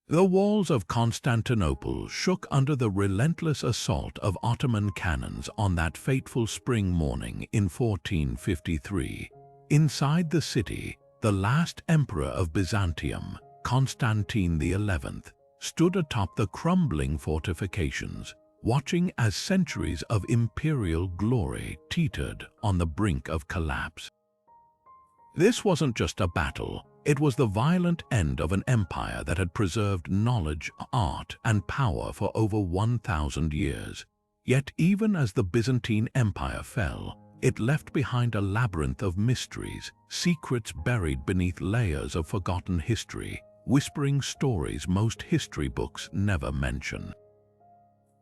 The walls of Constantinople shook under the relentless assault of Ottoman cannons on that fateful spring morning in 1453. Inside the city, the last emperor of Byzantium, Constantine XI, stood atop the crumbling fortifications, watching as centuries of imperial glory teetered on the brink of collapse. This wasn't just a battle, it was the violent end of an empire that had preserved knowledge, art, and power for over 1,000 years. Yet even as the Byzantine Empire fell, it left behind a labyrinth of mysteries, secrets buried beneath layers of forgotten history, whispering stories most history books never mention.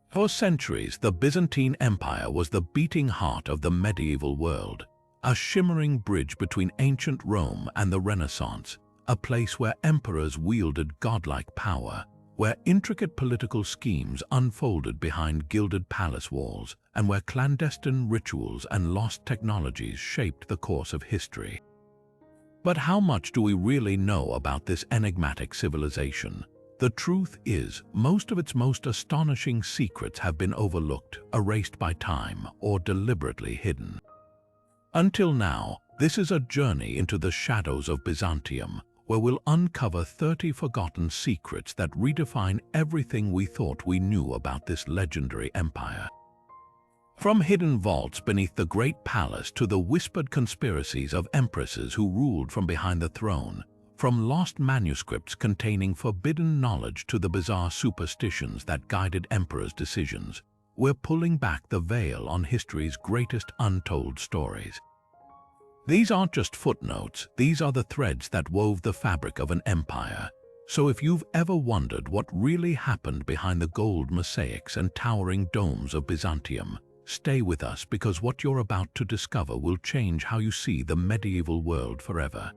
For centuries, the Byzantine Empire was the beating heart of the medieval world, a shimmering bridge between ancient Rome and the Renaissance, a place where emperors wielded godlike power, where intricate political schemes unfolded behind gilded palace walls, and where clandestine rituals and lost technologies shaped the course of history. But how much do we really know about this enigmatic civilization? The truth is, most of its most astonishing secrets have been overlooked, erased by time, or deliberately hidden. Until now, this is a journey into the shadows of Byzantium, where we'll uncover 30 forgotten secrets that redefine everything we thought we knew about this legendary empire. From hidden vaults beneath the Great Palace to the whispered conspiracies of empresses who ruled from behind the throne, from lost manuscripts containing forbidden knowledge to the bizarre superstitions that guided emperors' decisions, we're pulling back the veil on history's greatest untold stories. These aren't just footnotes, these are the threads that wove the fabric of an empire. So if you've ever wondered what really happened behind the gold mosaics and towering domes of Byzantium, stay with us because what you're about to discover will change how you see the medieval world forever.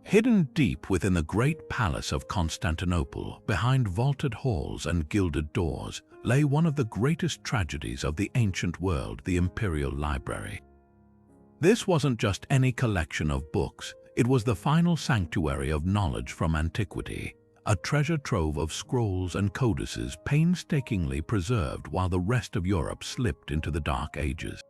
Hidden deep within the Great Palace of Constantinople, behind vaulted halls and gilded doors, lay one of the greatest tragedies of the ancient world, the Imperial Library. This wasn't just any collection of books, it was the final sanctuary of knowledge from antiquity, a treasure trove of scrolls and codices painstakingly preserved while the rest of Europe slipped into the Dark Ages.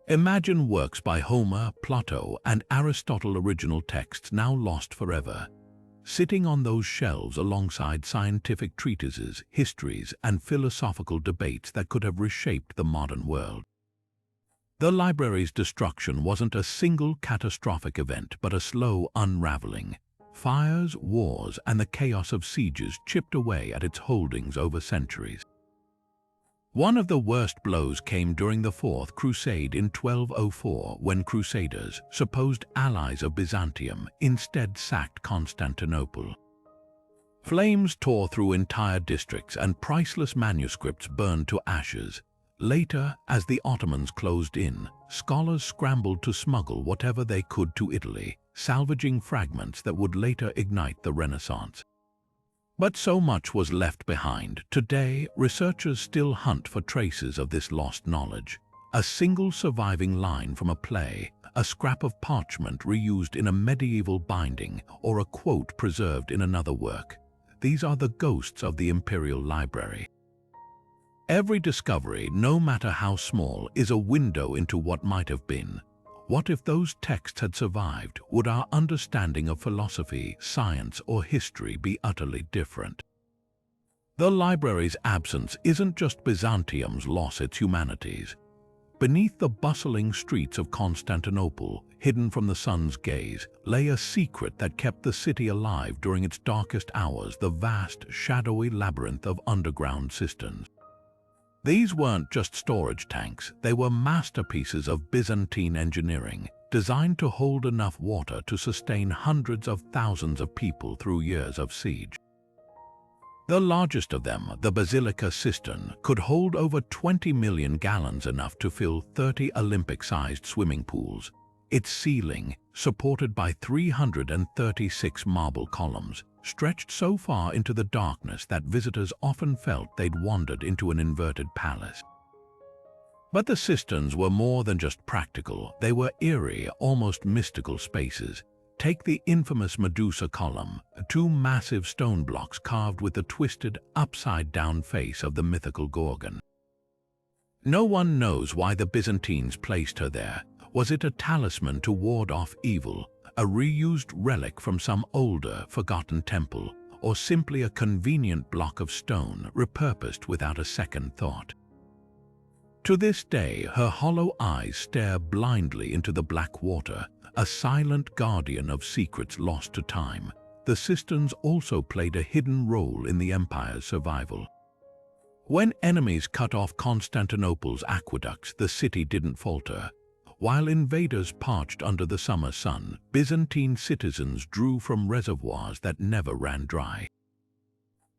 Imagine works by Homer, Plato, and Aristotle, original texts now lost forever, sitting on those shelves alongside scientific treatises, histories, and philosophical debates that could have reshaped the modern world. The library's destruction wasn't a single catastrophic event, but a slow unraveling. Fires, wars, and the chaos of sieges chipped away at its holdings over centuries. One of the worst blows came during the Fourth Crusade in 1204, when Crusaders, supposed allies of Byzantium, instead sacked Constantinople. Flames tore through entire districts and priceless manuscripts burned to ashes. Later, as the Ottomans closed in, scholars scrambled to smuggle whatever they could to Italy, salvaging fragments that would later ignite the Renaissance. But so much was left behind. Today, researchers still hunt for traces of this lost knowledge. A single surviving line from a play, a scrap of parchment reused in a medieval binding, or a quote preserved in another work. These are the ghosts of the Imperial Library. Every discovery, no matter how small, is a window into what might have been. What if those texts had survived? Would our understanding of philosophy, science, or history be utterly different? The library's absence isn't just Byzantium's loss, it's humanity's. Beneath the bustling streets of Constantinople, hidden from the sun's gaze, lay a secret that kept the city alive during its darkest hours, the vast, shadowy labyrinth of underground cisterns. These weren't just storage tanks, they were masterpieces of Byzantine engineering, designed to hold enough water to sustain hundreds of thousands of people through years of siege. The largest of them, the Basilica cistern, could hold over 20 million gallons, enough to fill 30 Olympic-sized swimming pools. Its ceiling, supported by 336 marble columns, stretched so far into the darkness that visitors often felt they'd wandered into an inverted palace. But the cisterns were more than just practical. They were eerie, almost mystical spaces. Take the infamous Medusa column, two massive stone blocks carved with the twisted, upside-down face of the mythical Gorgon. No one knows why the Byzantines placed her there. Was it a talisman to ward off evil, a reused relic from some older, forgotten temple, or simply a convenient block of stone repurposed without a second thought? To this day, her hollow eyes stare blindly into the black water, a silent guardian of secrets lost to time. The cisterns also played a hidden role in the empire's survival. When enemies cut off Constantinople's aqueducts, the city didn't falter. While invaders parched under the summer sun, Byzantine citizens drew from reservoirs that never ran dry.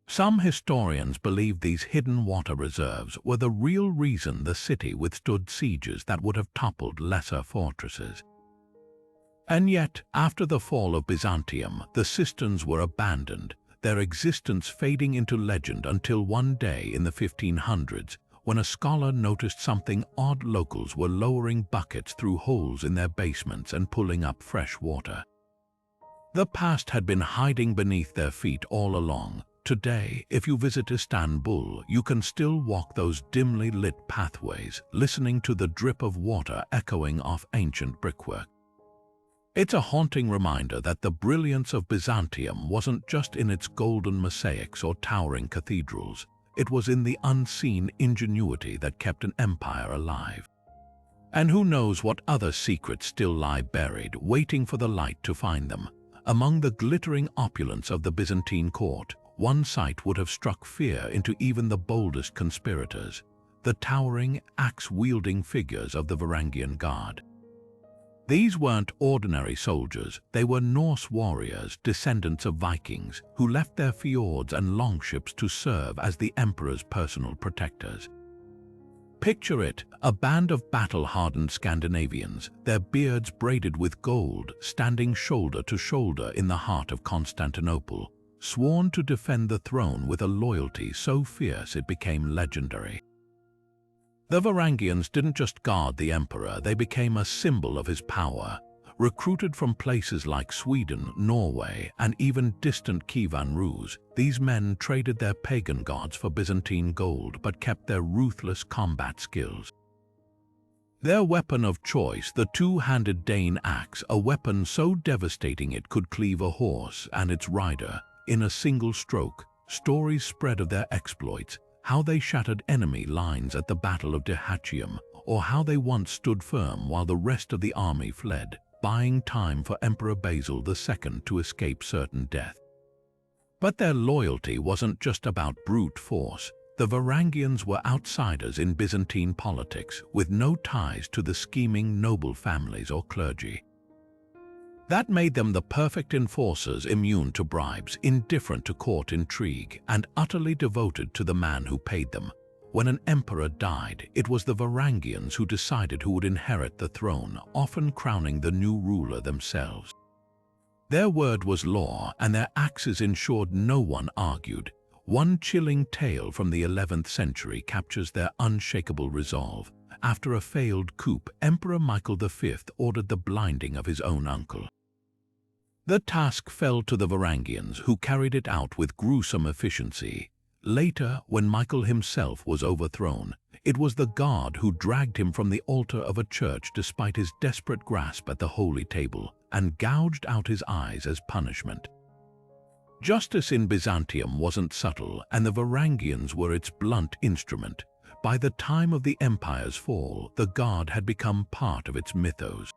Some historians believe these hidden water reserves were the real reason the city withstood sieges that would have toppled lesser fortresses. And yet, after the fall of Byzantium, the cisterns were abandoned, their existence fading into legend until one day in the 1500s, when a scholar noticed something odd. Locals were lowering buckets through holes in their basements and pulling up fresh water. The past had been hiding beneath their feet all along. Today, if you visit Istanbul, you can still walk those dimly lit pathways, listening to the drip of water echoing off ancient brickwork. It's a haunting reminder that the brilliance of Byzantium wasn't just in its golden mosaics or towering cathedrals. It was in the unseen ingenuity that kept an empire alive. And who knows what other secrets still lie buried, waiting for the light to find them. Among the glittering opulence of the Byzantine court, one sight would have struck fear into even the boldest conspirators: the towering, axe-wielding figures of the Varangian Guard. These weren't ordinary soldiers, they were Norse warriors, descendants of Vikings, who left their fjords and longships to serve as the emperor's personal protectors. Picture it, a band of battle-hardened Scandinavians, their beards braided with gold, standing shoulder to shoulder in the heart of Constantinople, sworn to defend the throne with a loyalty so fierce it became legendary. The Varangians didn't just guard the emperor, they became a symbol of his power. Recruited from places like Sweden, Norway, and even distant Kievan Rus, these men traded their pagan gods for Byzantine gold but kept their ruthless combat skills. Their weapon of choice, the two-handed Dane axe, a weapon so devastating it could cleave a horse and its rider in a single stroke. Stories spread of their exploits, how they shattered enemy lines at the Battle of Dyrrhachium, or how they once stood firm while the rest of the army fled, buying time for Emperor Basil II to escape certain death. But their loyalty wasn't just about brute force. The Varangians were outsiders in Byzantine politics, with no ties to the scheming noble families or clergy. That made them the perfect enforcers, immune to bribes, indifferent to court intrigue, and utterly devoted to the man who paid them. When an emperor died, it was the Varangians who decided who would inherit the throne, often crowning the new ruler themselves. Their word was law, and their axes ensured no one argued. One chilling tale from the 11th century captures their unshakable resolve. After a failed coup, Emperor Michael V ordered the blinding of his own uncle. The task fell to the Varangians, who carried it out with gruesome efficiency. Later, when Michael himself was overthrown, it was the guard who dragged him from the altar of a church despite his desperate grasp at the holy table, and gouged out his eyes as punishment. Justice in Byzantium wasn't subtle, and the Varangians were its blunt instrument. By the time of the empire's fall, the guard had become part of its mythos.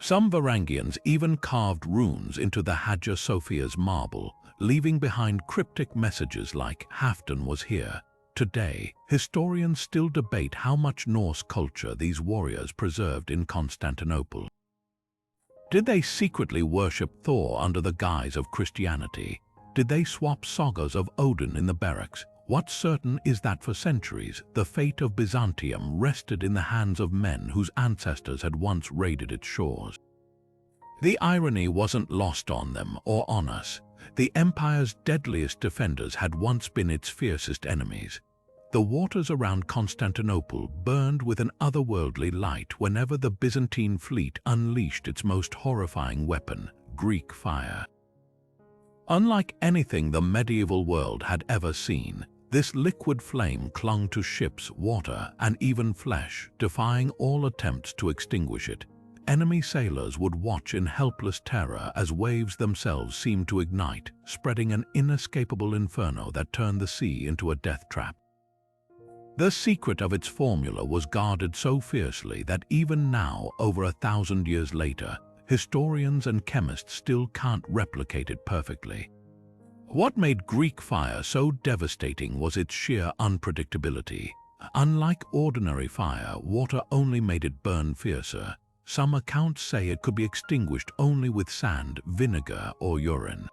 Some Varangians even carved runes into the Hagia Sophia's marble, leaving behind cryptic messages like "Halfdan was here." Today, historians still debate how much Norse culture these warriors preserved in Constantinople. Did they secretly worship Thor under the guise of Christianity? Did they swap sagas of Odin in the barracks? What's certain is that for centuries, the fate of Byzantium rested in the hands of men whose ancestors had once raided its shores. The irony wasn't lost on them or on us. The empire's deadliest defenders had once been its fiercest enemies. The waters around Constantinople burned with an otherworldly light whenever the Byzantine fleet unleashed its most horrifying weapon, Greek fire. Unlike anything the medieval world had ever seen, this liquid flame clung to ships, water, and even flesh, defying all attempts to extinguish it. Enemy sailors would watch in helpless terror as waves themselves seemed to ignite, spreading an inescapable inferno that turned the sea into a death trap. The secret of its formula was guarded so fiercely that even now, over 1,000 years later, historians and chemists still can't replicate it perfectly. What made Greek fire so devastating was its sheer unpredictability. Unlike ordinary fire, water only made it burn fiercer. Some accounts say it could be extinguished only with sand, vinegar, or urine.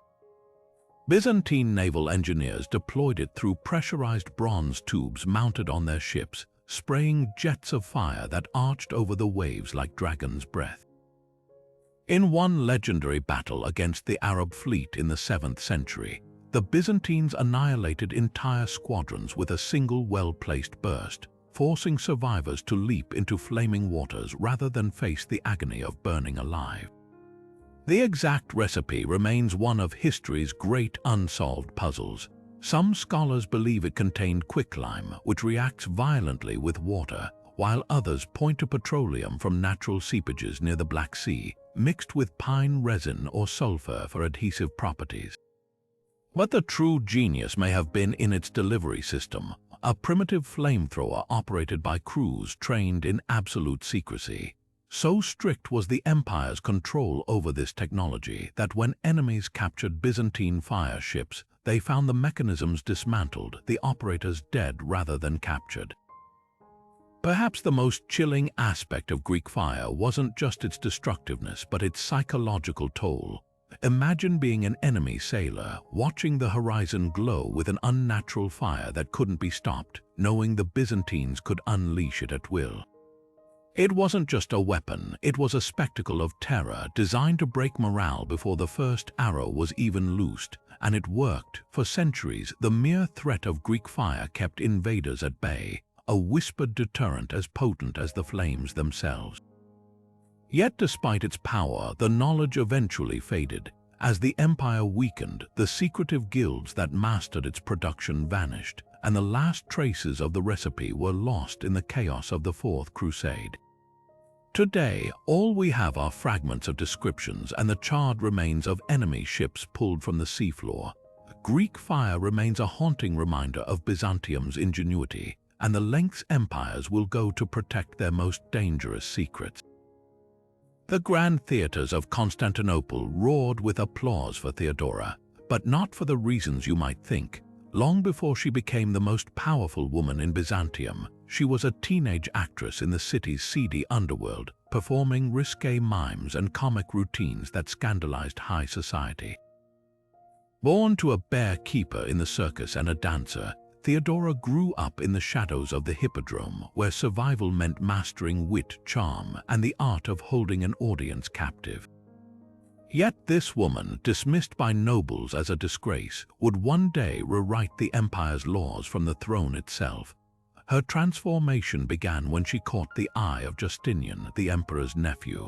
Byzantine naval engineers deployed it through pressurized bronze tubes mounted on their ships, spraying jets of fire that arched over the waves like dragon's breath. In one legendary battle against the Arab fleet in the 7th century, the Byzantines annihilated entire squadrons with a single well-placed burst, forcing survivors to leap into flaming waters rather than face the agony of burning alive. The exact recipe remains one of history's great unsolved puzzles. Some scholars believe it contained quicklime, which reacts violently with water, while others point to petroleum from natural seepages near the Black Sea, mixed with pine resin or sulfur for adhesive properties. But the true genius may have been in its delivery system, a primitive flamethrower operated by crews trained in absolute secrecy. So strict was the empire's control over this technology that when enemies captured Byzantine fire ships, they found the mechanisms dismantled, the operators dead rather than captured. Perhaps the most chilling aspect of Greek fire wasn't just its destructiveness, but its psychological toll. Imagine being an enemy sailor, watching the horizon glow with an unnatural fire that couldn't be stopped, knowing the Byzantines could unleash it at will. It wasn't just a weapon, it was a spectacle of terror designed to break morale before the first arrow was even loosed, and it worked. For centuries, the mere threat of Greek fire kept invaders at bay, a whispered deterrent as potent as the flames themselves. Yet despite its power, the knowledge eventually faded. As the empire weakened, the secretive guilds that mastered its production vanished, and the last traces of the recipe were lost in the chaos of the Fourth Crusade. Today, all we have are fragments of descriptions and the charred remains of enemy ships pulled from the seafloor. Greek fire remains a haunting reminder of Byzantium's ingenuity, and the lengths empires will go to protect their most dangerous secrets. The grand theaters of Constantinople roared with applause for Theodora, but not for the reasons you might think. Long before she became the most powerful woman in Byzantium, she was a teenage actress in the city's seedy underworld, performing risque mimes and comic routines that scandalized high society. Born to a bear keeper in the circus and a dancer, Theodora grew up in the shadows of the hippodrome, where survival meant mastering wit, charm, and the art of holding an audience captive. Yet this woman, dismissed by nobles as a disgrace, would one day rewrite the empire's laws from the throne itself. Her transformation began when she caught the eye of Justinian, the emperor's nephew.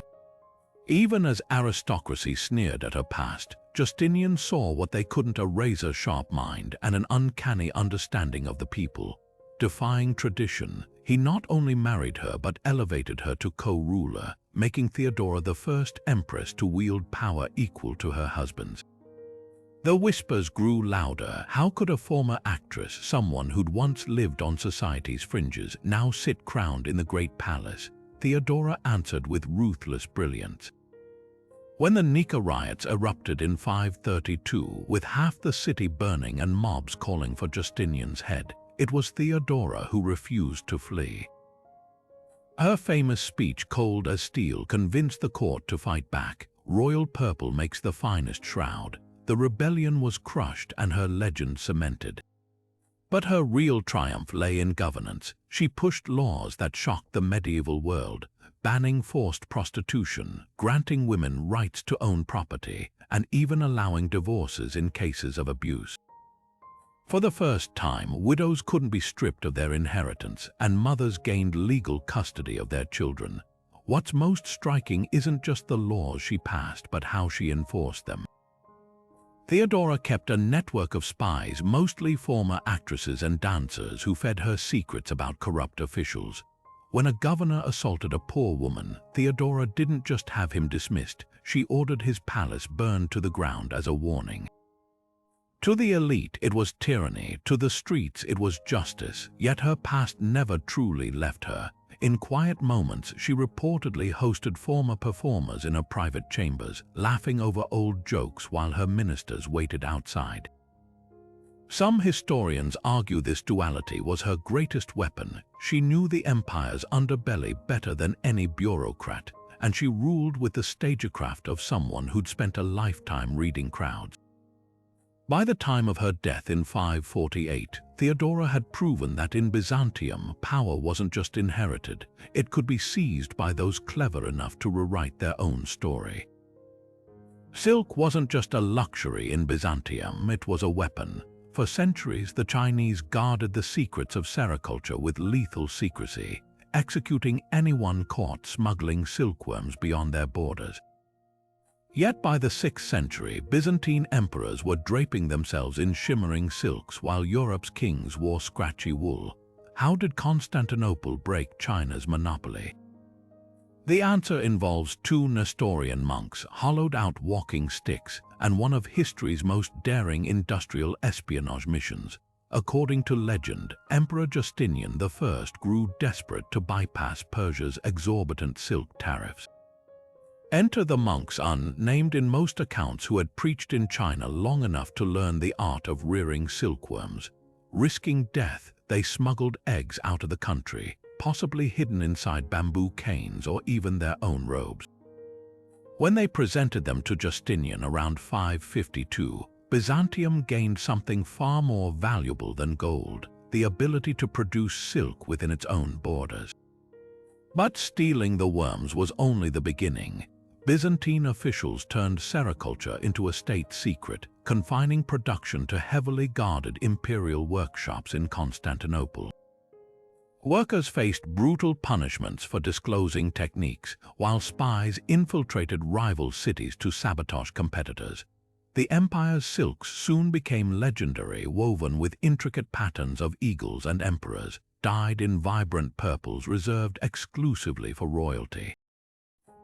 Even as aristocracy sneered at her past, Justinian saw what they couldn't: a razor-sharp mind and an uncanny understanding of the people. Defying tradition, he not only married her but elevated her to co-ruler, making Theodora the first empress to wield power equal to her husband's. The whispers grew louder. How could a former actress, someone who'd once lived on society's fringes, now sit crowned in the great palace? Theodora answered with ruthless brilliance. When the Nika riots erupted in 532, with half the city burning and mobs calling for Justinian's head, it was Theodora who refused to flee. Her famous speech, cold as steel, convinced the court to fight back. Royal purple makes the finest shroud. The rebellion was crushed and her legend cemented. But her real triumph lay in governance. She pushed laws that shocked the medieval world, banning forced prostitution, granting women rights to own property, and even allowing divorces in cases of abuse. For the first time, widows couldn't be stripped of their inheritance, and mothers gained legal custody of their children. What's most striking isn't just the laws she passed, but how she enforced them. Theodora kept a network of spies, mostly former actresses and dancers, who fed her secrets about corrupt officials. When a governor assaulted a poor woman, Theodora didn't just have him dismissed, she ordered his palace burned to the ground as a warning. To the elite, it was tyranny. To the streets, it was justice. Yet her past never truly left her. In quiet moments, she reportedly hosted former performers in her private chambers, laughing over old jokes while her ministers waited outside. Some historians argue this duality was her greatest weapon. She knew the empire's underbelly better than any bureaucrat, and she ruled with the stagecraft of someone who'd spent a lifetime reading crowds. By the time of her death in 548, Theodora had proven that in Byzantium, power wasn't just inherited, it could be seized by those clever enough to rewrite their own story. Silk wasn't just a luxury in Byzantium, it was a weapon. For centuries, the Chinese guarded the secrets of sericulture with lethal secrecy, executing anyone caught smuggling silkworms beyond their borders. Yet by the 6th century, Byzantine emperors were draping themselves in shimmering silks while Europe's kings wore scratchy wool. How did Constantinople break China's monopoly? The answer involves two Nestorian monks, hollowed-out walking sticks, and one of history's most daring industrial espionage missions. According to legend, Emperor Justinian I grew desperate to bypass Persia's exorbitant silk tariffs. Enter the monks, unnamed in most accounts, who had preached in China long enough to learn the art of rearing silkworms. Risking death, they smuggled eggs out of the country, possibly hidden inside bamboo canes or even their own robes. When they presented them to Justinian around 552, Byzantium gained something far more valuable than gold: the ability to produce silk within its own borders. But stealing the worms was only the beginning. Byzantine officials turned sericulture into a state secret, confining production to heavily guarded imperial workshops in Constantinople. Workers faced brutal punishments for disclosing techniques, while spies infiltrated rival cities to sabotage competitors. The empire's silks soon became legendary, woven with intricate patterns of eagles and emperors, dyed in vibrant purples reserved exclusively for royalty.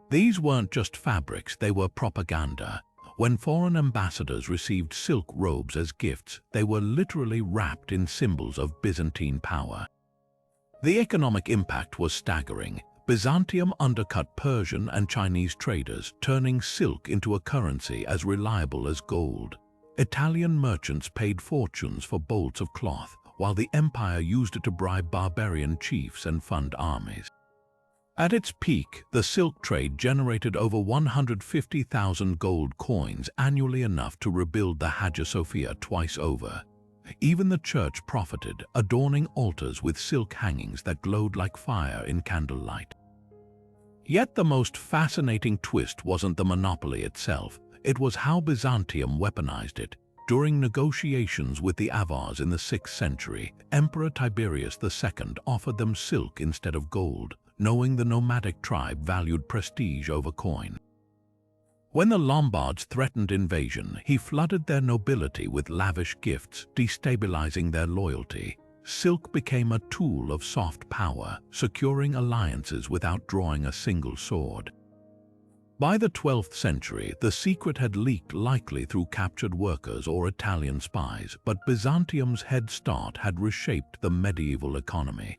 These weren't just fabrics, they were propaganda. When foreign ambassadors received silk robes as gifts, they were literally wrapped in symbols of Byzantine power. The economic impact was staggering. Byzantium undercut Persian and Chinese traders, turning silk into a currency as reliable as gold. Italian merchants paid fortunes for bolts of cloth, while the empire used it to bribe barbarian chiefs and fund armies. At its peak, the silk trade generated over 150,000 gold coins annually, enough to rebuild the Hagia Sophia twice over. Even the church profited, adorning altars with silk hangings that glowed like fire in candlelight. Yet the most fascinating twist wasn't the monopoly itself, it was how Byzantium weaponized it. During negotiations with the Avars in the 6th century, Emperor Tiberius II offered them silk instead of gold, knowing the nomadic tribe valued prestige over coin. When the Lombards threatened invasion, he flooded their nobility with lavish gifts, destabilizing their loyalty. Silk became a tool of soft power, securing alliances without drawing a single sword. By the 12th century, the secret had leaked, likely through captured workers or Italian spies, but Byzantium's head start had reshaped the medieval economy.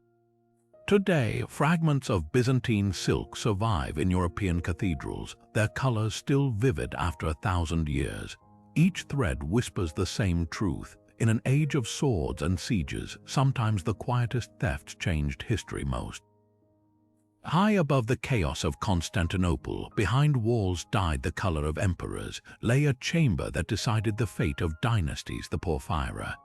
Today, fragments of Byzantine silk survive in European cathedrals, their colors still vivid after 1,000 years. Each thread whispers the same truth. In an age of swords and sieges, sometimes the quietest thefts changed history most. High above the chaos of Constantinople, behind walls dyed the color of emperors, lay a chamber that decided the fate of dynasties, the Porphyra.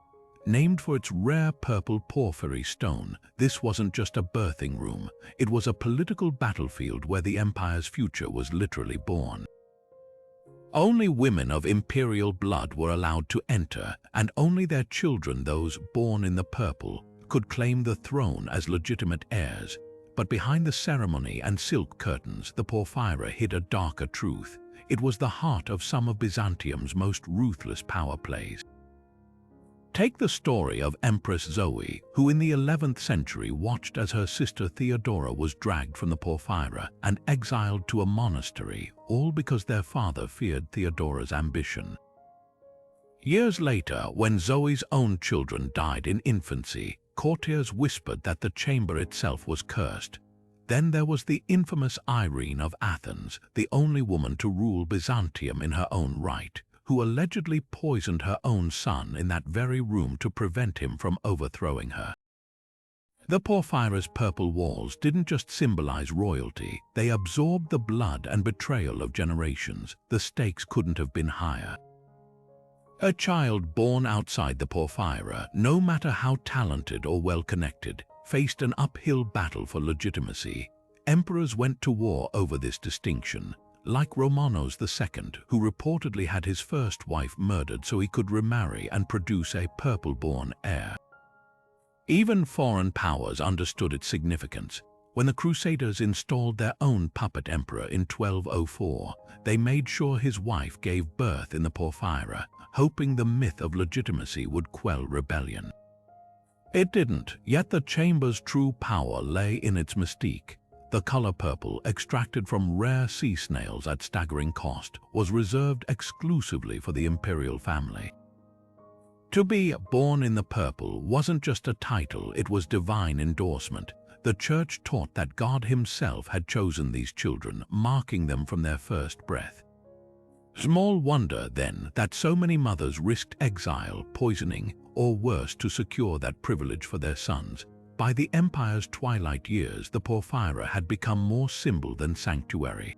Named for its rare purple porphyry stone, this wasn't just a birthing room, it was a political battlefield where the empire's future was literally born. Only women of imperial blood were allowed to enter, and only their children, those born in the purple, could claim the throne as legitimate heirs. But behind the ceremony and silk curtains, the porphyra hid a darker truth. It was the heart of some of Byzantium's most ruthless power plays. Take the story of Empress Zoe, who in the 11th century watched as her sister Theodora was dragged from the porphyra and exiled to a monastery, all because their father feared Theodora's ambition. Years later, when Zoe's own children died in infancy, courtiers whispered that the chamber itself was cursed. Then there was the infamous Irene of Athens, the only woman to rule Byzantium in her own right, who allegedly poisoned her own son in that very room to prevent him from overthrowing her. The porphyra's purple walls didn't just symbolize royalty, they absorbed the blood and betrayal of generations. The stakes couldn't have been higher. A child born outside the porphyra, no matter how talented or well-connected, faced an uphill battle for legitimacy. Emperors went to war over this distinction, like Romanos II, who reportedly had his first wife murdered so he could remarry and produce a purple-born heir. Even foreign powers understood its significance. When the Crusaders installed their own puppet emperor in 1204, they made sure his wife gave birth in the porphyra, hoping the myth of legitimacy would quell rebellion. It didn't, yet the chamber's true power lay in its mystique. The color purple, extracted from rare sea snails at staggering cost, was reserved exclusively for the imperial family. To be born in the purple wasn't just a title, it was divine endorsement. The church taught that God himself had chosen these children, marking them from their first breath. Small wonder, then, that so many mothers risked exile, poisoning, or worse to secure that privilege for their sons. By the empire's twilight years, the porphyra had become more symbol than sanctuary.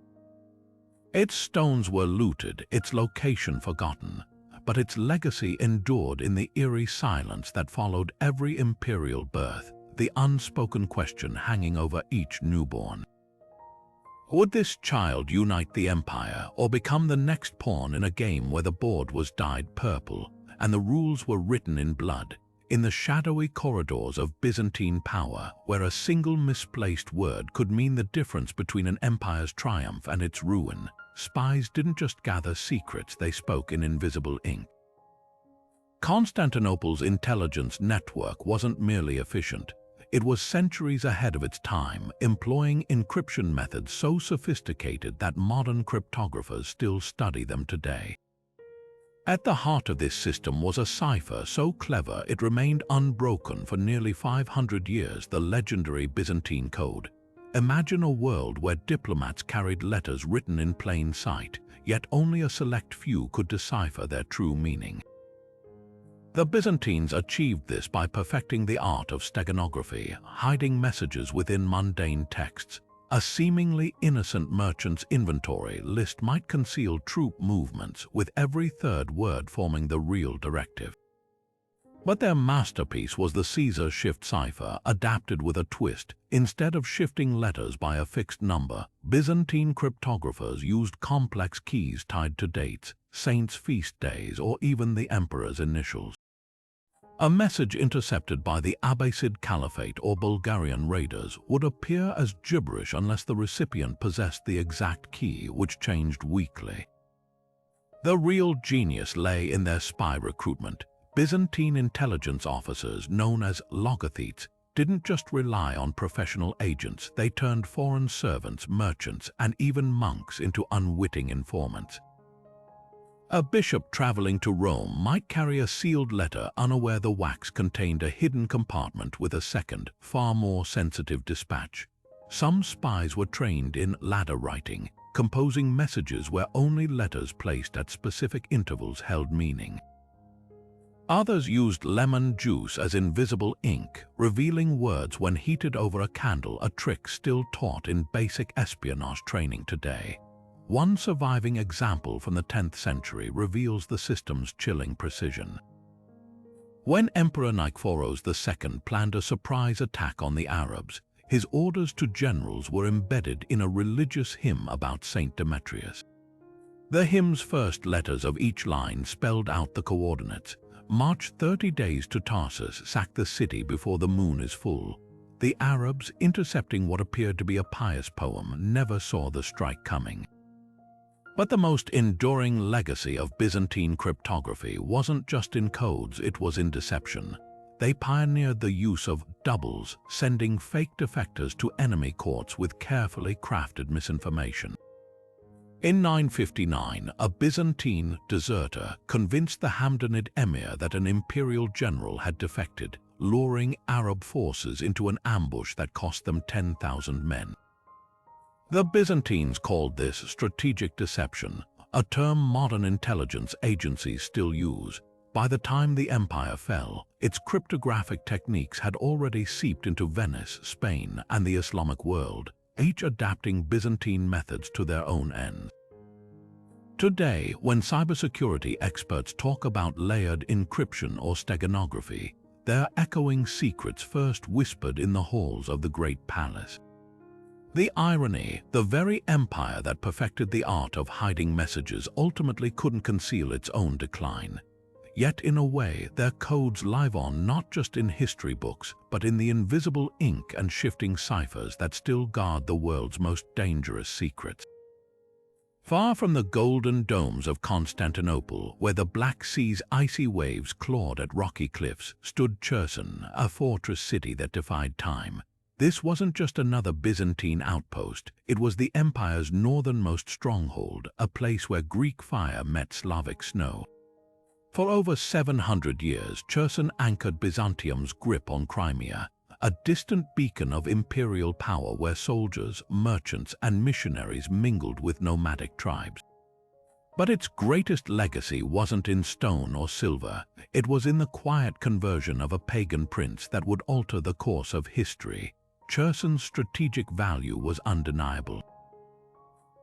Its stones were looted, its location forgotten, but its legacy endured in the eerie silence that followed every imperial birth, the unspoken question hanging over each newborn. Would this child unite the empire or become the next pawn in a game where the board was dyed purple and the rules were written in blood? In the shadowy corridors of Byzantine power, where a single misplaced word could mean the difference between an empire's triumph and its ruin, spies didn't just gather secrets, they spoke in invisible ink. Constantinople's intelligence network wasn't merely efficient. It was centuries ahead of its time, employing encryption methods so sophisticated that modern cryptographers still study them today. At the heart of this system was a cipher so clever it remained unbroken for nearly 500 years, the legendary Byzantine Code. Imagine a world where diplomats carried letters written in plain sight, yet only a select few could decipher their true meaning. The Byzantines achieved this by perfecting the art of steganography, hiding messages within mundane texts. A seemingly innocent merchant's inventory list might conceal troop movements, with every third word forming the real directive. But their masterpiece was the Caesar shift cipher, adapted with a twist. Instead of shifting letters by a fixed number, Byzantine cryptographers used complex keys tied to dates, saints' feast days, or even the emperor's initials. A message intercepted by the Abbasid Caliphate or Bulgarian raiders would appear as gibberish unless the recipient possessed the exact key, which changed weekly. The real genius lay in their spy recruitment. Byzantine intelligence officers, known as logothetes, didn't just rely on professional agents, they turned foreign servants, merchants, and even monks into unwitting informants. A bishop traveling to Rome might carry a sealed letter, unaware the wax contained a hidden compartment with a second, far more sensitive dispatch. Some spies were trained in ladder writing, composing messages where only letters placed at specific intervals held meaning. Others used lemon juice as invisible ink, revealing words when heated over a candle, a trick still taught in basic espionage training today. One surviving example from the 10th century reveals the system's chilling precision. When Emperor Nikephoros II planned a surprise attack on the Arabs, his orders to generals were embedded in a religious hymn about Saint Demetrius. The hymn's first letters of each line spelled out the coordinates: march 30 days to Tarsus, sack the city before the moon is full. The Arabs, intercepting what appeared to be a pious poem, never saw the strike coming. But the most enduring legacy of Byzantine cryptography wasn't just in codes, it was in deception. They pioneered the use of doubles, sending fake defectors to enemy courts with carefully crafted misinformation. In 959, a Byzantine deserter convinced the Hamdanid emir that an imperial general had defected, luring Arab forces into an ambush that cost them 10,000 men. The Byzantines called this strategic deception, a term modern intelligence agencies still use. By the time the empire fell, its cryptographic techniques had already seeped into Venice, Spain, and the Islamic world, each adapting Byzantine methods to their own ends. Today, when cybersecurity experts talk about layered encryption or steganography, they're echoing secrets first whispered in the halls of the Great Palace. The irony, the very empire that perfected the art of hiding messages ultimately couldn't conceal its own decline. Yet in a way, their codes live on not just in history books, but in the invisible ink and shifting ciphers that still guard the world's most dangerous secrets. Far from the golden domes of Constantinople, where the Black Sea's icy waves clawed at rocky cliffs, stood Cherson, a fortress city that defied time. This wasn't just another Byzantine outpost, it was the empire's northernmost stronghold, a place where Greek fire met Slavic snow. For over 700 years, Cherson anchored Byzantium's grip on Crimea, a distant beacon of imperial power where soldiers, merchants, and missionaries mingled with nomadic tribes. But its greatest legacy wasn't in stone or silver, it was in the quiet conversion of a pagan prince that would alter the course of history. Cherson's strategic value was undeniable.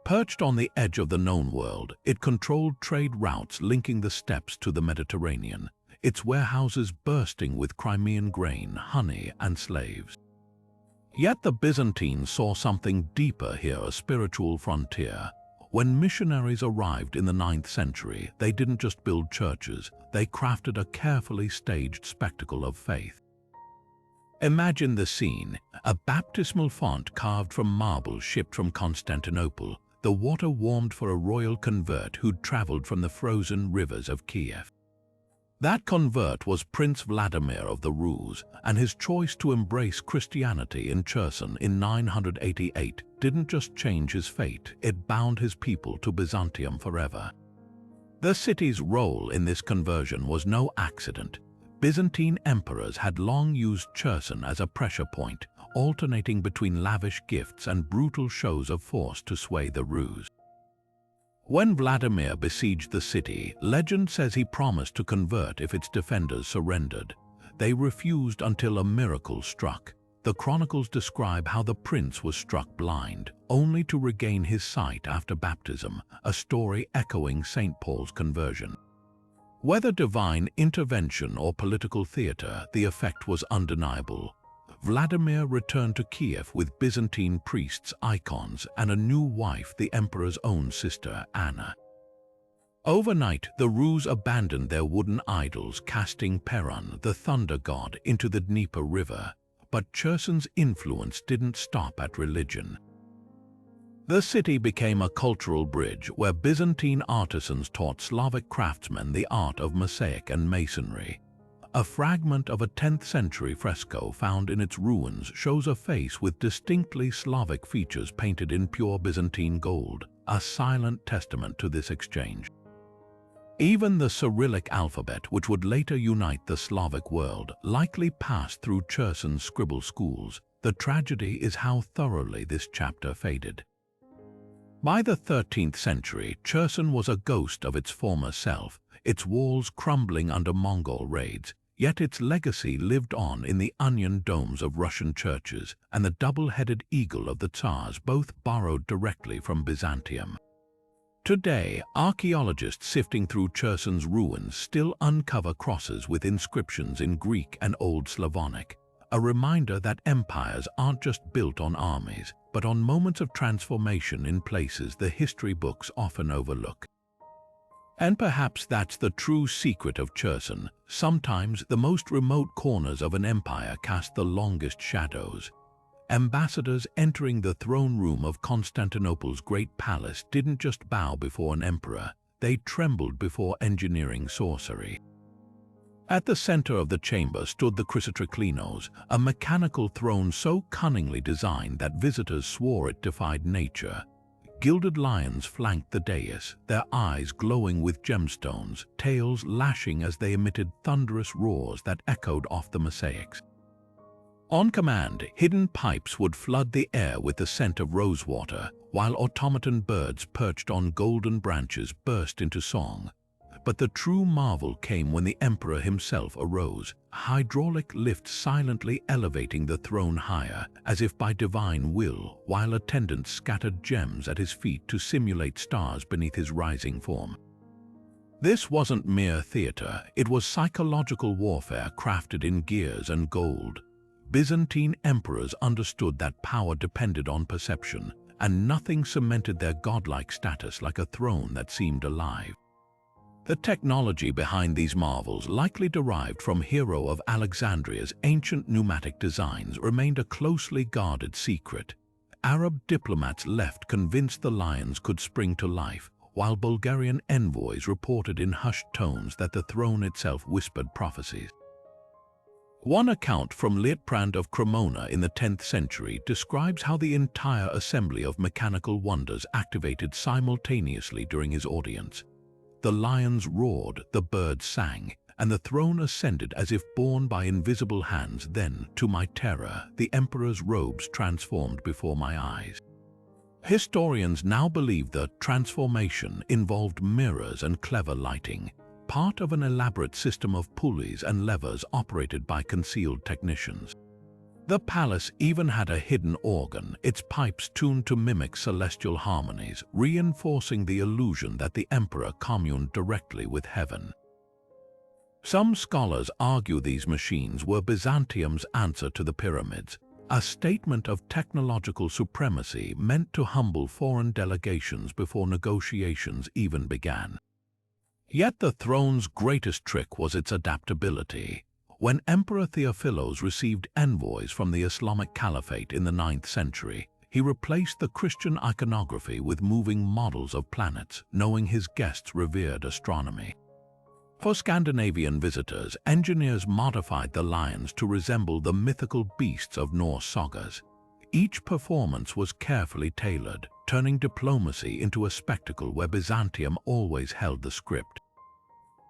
Perched on the edge of the known world, it controlled trade routes linking the steppes to the Mediterranean, its warehouses bursting with Crimean grain, honey, and slaves. Yet the Byzantines saw something deeper here, a spiritual frontier. When missionaries arrived in the 9th century, they didn't just build churches, they crafted a carefully staged spectacle of faith. Imagine the scene, a baptismal font carved from marble shipped from Constantinople, the water warmed for a royal convert who'd traveled from the frozen rivers of Kiev. That convert was Prince Vladimir of the Rus, and his choice to embrace Christianity in Cherson in 988 didn't just change his fate, it bound his people to Byzantium forever. The city's role in this conversion was no accident. Byzantine emperors had long used Cherson as a pressure point, alternating between lavish gifts and brutal shows of force to sway the Rus. When Vladimir besieged the city, legend says he promised to convert if its defenders surrendered. They refused until a miracle struck. The chronicles describe how the prince was struck blind, only to regain his sight after baptism, a story echoing St. Paul's conversion. Whether divine intervention or political theater, the effect was undeniable. Vladimir returned to Kiev with Byzantine priests, icons, and a new wife, the emperor's own sister, Anna. Overnight, the Rus abandoned their wooden idols, casting Perun, the thunder god, into the Dnieper River. But Cherson's influence didn't stop at religion. The city became a cultural bridge where Byzantine artisans taught Slavic craftsmen the art of mosaic and masonry. A fragment of a 10th century fresco found in its ruins shows a face with distinctly Slavic features painted in pure Byzantine gold, a silent testament to this exchange. Even the Cyrillic alphabet, which would later unite the Slavic world, likely passed through Cherson's scribble schools. The tragedy is how thoroughly this chapter faded. By the 13th century, Cherson was a ghost of its former self, its walls crumbling under Mongol raids, yet its legacy lived on in the onion domes of Russian churches and the double-headed eagle of the Tsars, both borrowed directly from Byzantium. Today, archaeologists sifting through Cherson's ruins still uncover crosses with inscriptions in Greek and Old Slavonic, a reminder that empires aren't just built on armies, but on moments of transformation in places the history books often overlook. And perhaps that's the true secret of Cherson. Sometimes the most remote corners of an empire cast the longest shadows. Ambassadors entering the throne room of Constantinople's great palace didn't just bow before an emperor, they trembled before engineering sorcery. At the center of the chamber stood the Chrysotriclinos, a mechanical throne so cunningly designed that visitors swore it defied nature. Gilded lions flanked the dais, their eyes glowing with gemstones, tails lashing as they emitted thunderous roars that echoed off the mosaics. On command, hidden pipes would flood the air with the scent of rosewater, while automaton birds perched on golden branches burst into song. But the true marvel came when the emperor himself arose, a hydraulic lift silently elevating the throne higher, as if by divine will, while attendants scattered gems at his feet to simulate stars beneath his rising form. This wasn't mere theater, it was psychological warfare crafted in gears and gold. Byzantine emperors understood that power depended on perception, and nothing cemented their godlike status like a throne that seemed alive. The technology behind these marvels, likely derived from Hero of Alexandria's ancient pneumatic designs, remained a closely guarded secret. Arab diplomats left convinced the lions could spring to life, while Bulgarian envoys reported in hushed tones that the throne itself whispered prophecies. One account from Liutprand of Cremona in the 10th century describes how the entire assembly of mechanical wonders activated simultaneously during his audience. The lions roared, the birds sang, and the throne ascended as if borne by invisible hands. Then, to my terror, the emperor's robes transformed before my eyes. Historians now believe the transformation involved mirrors and clever lighting, part of an elaborate system of pulleys and levers operated by concealed technicians. The palace even had a hidden organ, its pipes tuned to mimic celestial harmonies, reinforcing the illusion that the emperor communed directly with heaven. Some scholars argue these machines were Byzantium's answer to the pyramids, a statement of technological supremacy meant to humble foreign delegations before negotiations even began. Yet the throne's greatest trick was its adaptability. When Emperor Theophilos received envoys from the Islamic Caliphate in the 9th century, he replaced the Christian iconography with moving models of planets, knowing his guests revered astronomy. For Scandinavian visitors, engineers modified the lions to resemble the mythical beasts of Norse sagas. Each performance was carefully tailored, turning diplomacy into a spectacle where Byzantium always held the script.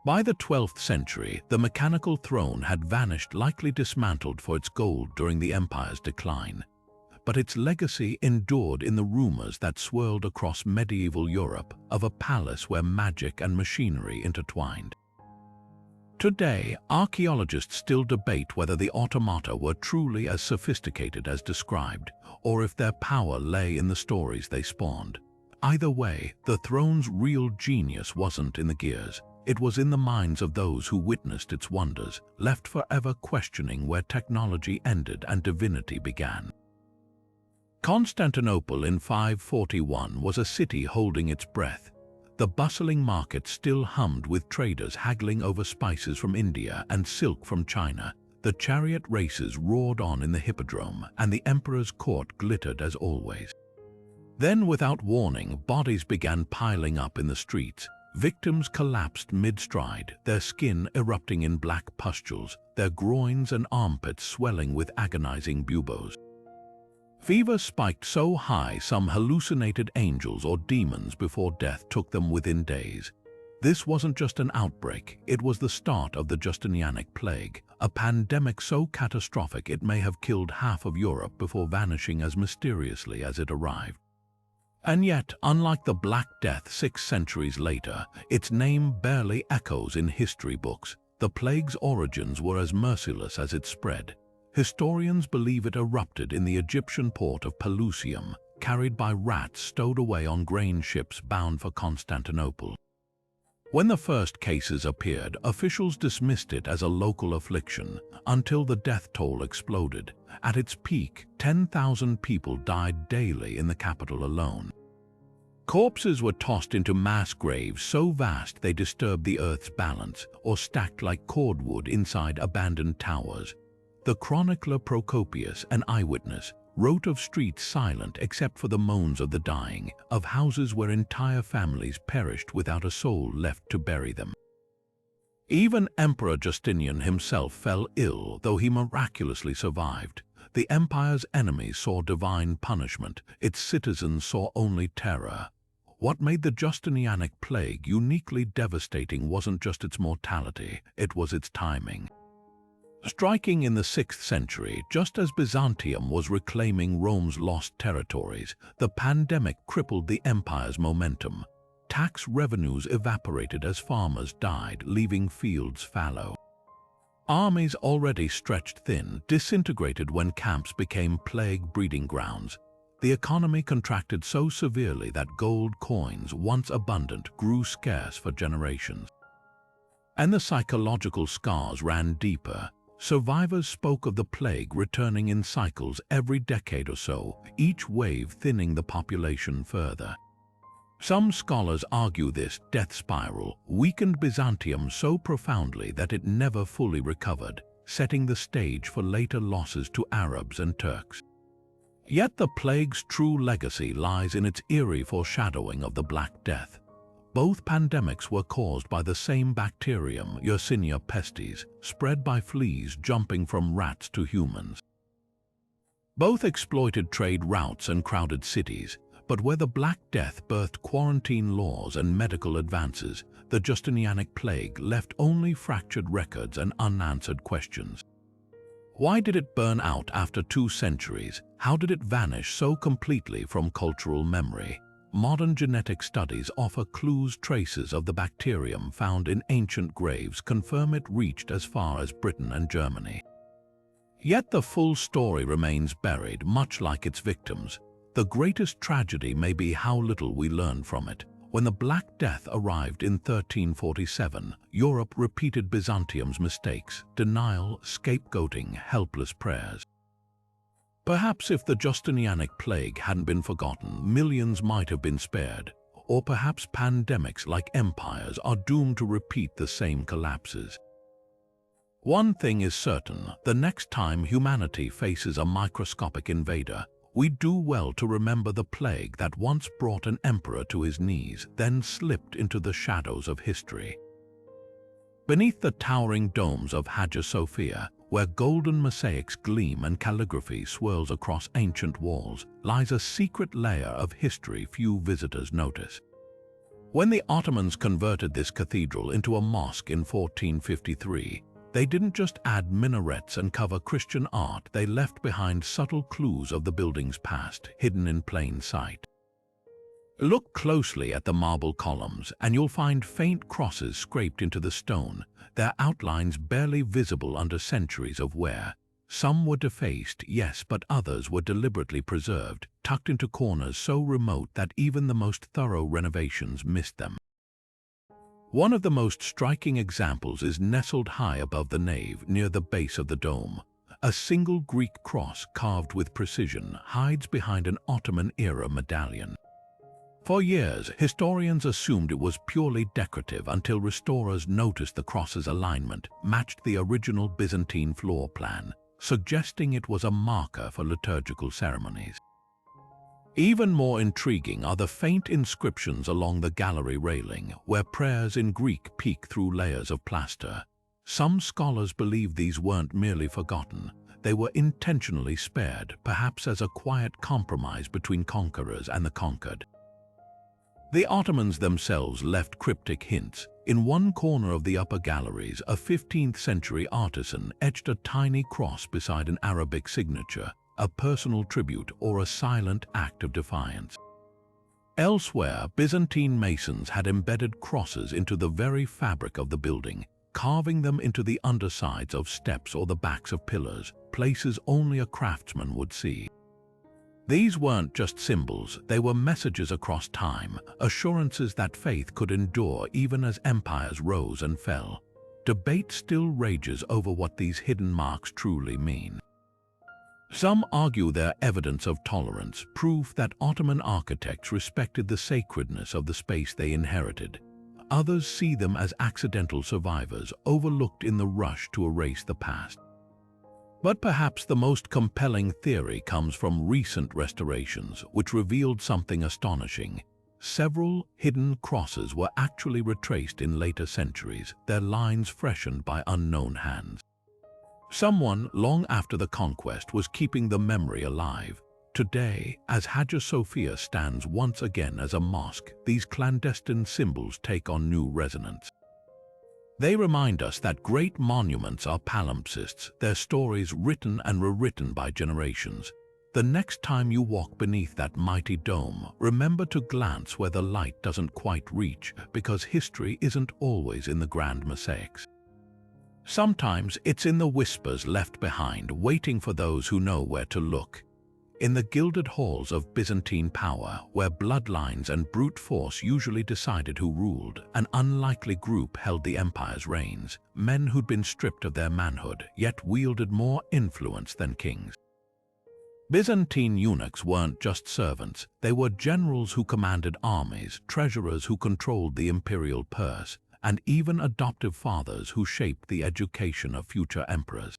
By the 12th century, the mechanical throne had vanished, likely dismantled for its gold during the empire's decline. But its legacy endured in the rumors that swirled across medieval Europe of a palace where magic and machinery intertwined. Today, archaeologists still debate whether the automata were truly as sophisticated as described, or if their power lay in the stories they spawned. Either way, the throne's real genius wasn't in the gears. It was in the minds of those who witnessed its wonders, left forever questioning where technology ended and divinity began. Constantinople in 541 was a city holding its breath. The bustling market still hummed with traders haggling over spices from India and silk from China. The chariot races roared on in the hippodrome, and the emperor's court glittered as always. Then, without warning, bodies began piling up in the streets. Victims collapsed mid-stride, their skin erupting in black pustules, their groins and armpits swelling with agonizing buboes. Fever spiked so high some hallucinated angels or demons before death took them within days. This wasn't just an outbreak, it was the start of the Justinianic plague, a pandemic so catastrophic it may have killed half of Europe before vanishing as mysteriously as it arrived. And yet, unlike the Black Death 6 centuries later, its name barely echoes in history books. The plague's origins were as merciless as it spread. Historians believe it erupted in the Egyptian port of Pelusium, carried by rats stowed away on grain ships bound for Constantinople. When the first cases appeared, officials dismissed it as a local affliction, until the death toll exploded. At its peak, 10,000 people died daily in the capital alone. Corpses were tossed into mass graves so vast they disturbed the earth's balance, or stacked like cordwood inside abandoned towers. The chronicler Procopius, an eyewitness, wrote of streets silent except for the moans of the dying, of houses where entire families perished without a soul left to bury them. Even Emperor Justinian himself fell ill, though he miraculously survived. The empire's enemies saw divine punishment, its citizens saw only terror. What made the Justinianic plague uniquely devastating wasn't just its mortality, it was its timing. Striking in the 6th century, just as Byzantium was reclaiming Rome's lost territories, the pandemic crippled the empire's momentum. Tax revenues evaporated as farmers died, leaving fields fallow. Armies already stretched thin disintegrated when camps became plague breeding grounds. The economy contracted so severely that gold coins, once abundant, grew scarce for generations. And the psychological scars ran deeper. Survivors spoke of the plague returning in cycles every decade or so, each wave thinning the population further. Some scholars argue this death spiral weakened Byzantium so profoundly that it never fully recovered, setting the stage for later losses to Arabs and Turks. Yet the plague's true legacy lies in its eerie foreshadowing of the Black Death. Both pandemics were caused by the same bacterium, Yersinia pestis, spread by fleas jumping from rats to humans. Both exploited trade routes and crowded cities, but where the Black Death birthed quarantine laws and medical advances, the Justinianic plague left only fractured records and unanswered questions. Why did it burn out after 2 centuries? How did it vanish so completely from cultural memory? Modern genetic studies offer clues. Traces of the bacterium found in ancient graves confirm it reached as far as Britain and Germany. Yet the full story remains buried, much like its victims. The greatest tragedy may be how little we learn from it. When the Black Death arrived in 1347, Europe repeated Byzantium's mistakes: denial, scapegoating, helpless prayers. Perhaps if the Justinianic plague hadn't been forgotten, millions might have been spared. Or perhaps pandemics, like empires, are doomed to repeat the same collapses. One thing is certain: the next time humanity faces a microscopic invader, we do well to remember the plague that once brought an emperor to his knees, then slipped into the shadows of history. Beneath the towering domes of Hagia Sophia, where golden mosaics gleam and calligraphy swirls across ancient walls, lies a secret layer of history few visitors notice. When the Ottomans converted this cathedral into a mosque in 1453, they didn't just add minarets and cover Christian art, they left behind subtle clues of the building's past, hidden in plain sight. Look closely at the marble columns, and you'll find faint crosses scraped into the stone, their outlines barely visible under centuries of wear. Some were defaced, yes, but others were deliberately preserved, tucked into corners so remote that even the most thorough renovations missed them. One of the most striking examples is nestled high above the nave, near the base of the dome. A single Greek cross carved with precision hides behind an Ottoman-era medallion. For years, historians assumed it was purely decorative until restorers noticed the cross's alignment matched the original Byzantine floor plan, suggesting it was a marker for liturgical ceremonies. Even more intriguing are the faint inscriptions along the gallery railing, where prayers in Greek peek through layers of plaster. Some scholars believe these weren't merely forgotten. They were intentionally spared, perhaps as a quiet compromise between conquerors and the conquered. The Ottomans themselves left cryptic hints. In one corner of the upper galleries, a 15th-century artisan etched a tiny cross beside an Arabic signature, a personal tribute or a silent act of defiance. Elsewhere, Byzantine masons had embedded crosses into the very fabric of the building, carving them into the undersides of steps or the backs of pillars, places only a craftsman would see. These weren't just symbols, they were messages across time, assurances that faith could endure even as empires rose and fell. Debate still rages over what these hidden marks truly mean. Some argue they're evidence of tolerance, proof that Ottoman architects respected the sacredness of the space they inherited. Others see them as accidental survivors, overlooked in the rush to erase the past. But perhaps the most compelling theory comes from recent restorations, which revealed something astonishing. Several hidden crosses were actually retraced in later centuries, their lines freshened by unknown hands. Someone, long after the conquest, was keeping the memory alive. Today, as Hagia Sophia stands once again as a mosque, these clandestine symbols take on new resonance. They remind us that great monuments are palimpsests, their stories written and rewritten by generations. The next time you walk beneath that mighty dome, remember to glance where the light doesn't quite reach, because history isn't always in the grand mosaics. Sometimes it's in the whispers left behind, waiting for those who know where to look. In the gilded halls of Byzantine power, where bloodlines and brute force usually decided who ruled, an unlikely group held the empire's reins, men who'd been stripped of their manhood, yet wielded more influence than kings. Byzantine eunuchs weren't just servants, they were generals who commanded armies, treasurers who controlled the imperial purse, and even adoptive fathers who shaped the education of future emperors.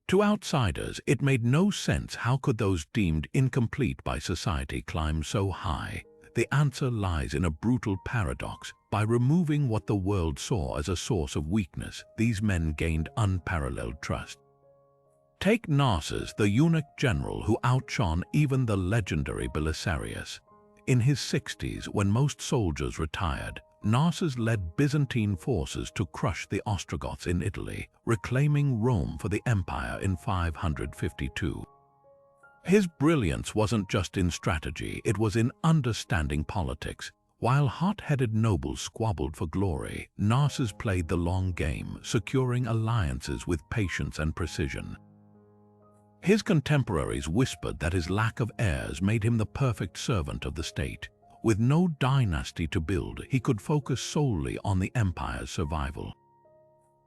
To outsiders, it made no sense how could those deemed incomplete by society climb so high. The answer lies in a brutal paradox. By removing what the world saw as a source of weakness, these men gained unparalleled trust. Take Narses, the eunuch general who outshone even the legendary Belisarius. In his 60s, when most soldiers retired, Narses led Byzantine forces to crush the Ostrogoths in Italy, reclaiming Rome for the empire in 552. His brilliance wasn't just in strategy, it was in understanding politics. While hot-headed nobles squabbled for glory, Narses played the long game, securing alliances with patience and precision. His contemporaries whispered that his lack of heirs made him the perfect servant of the state. With no dynasty to build, he could focus solely on the empire's survival.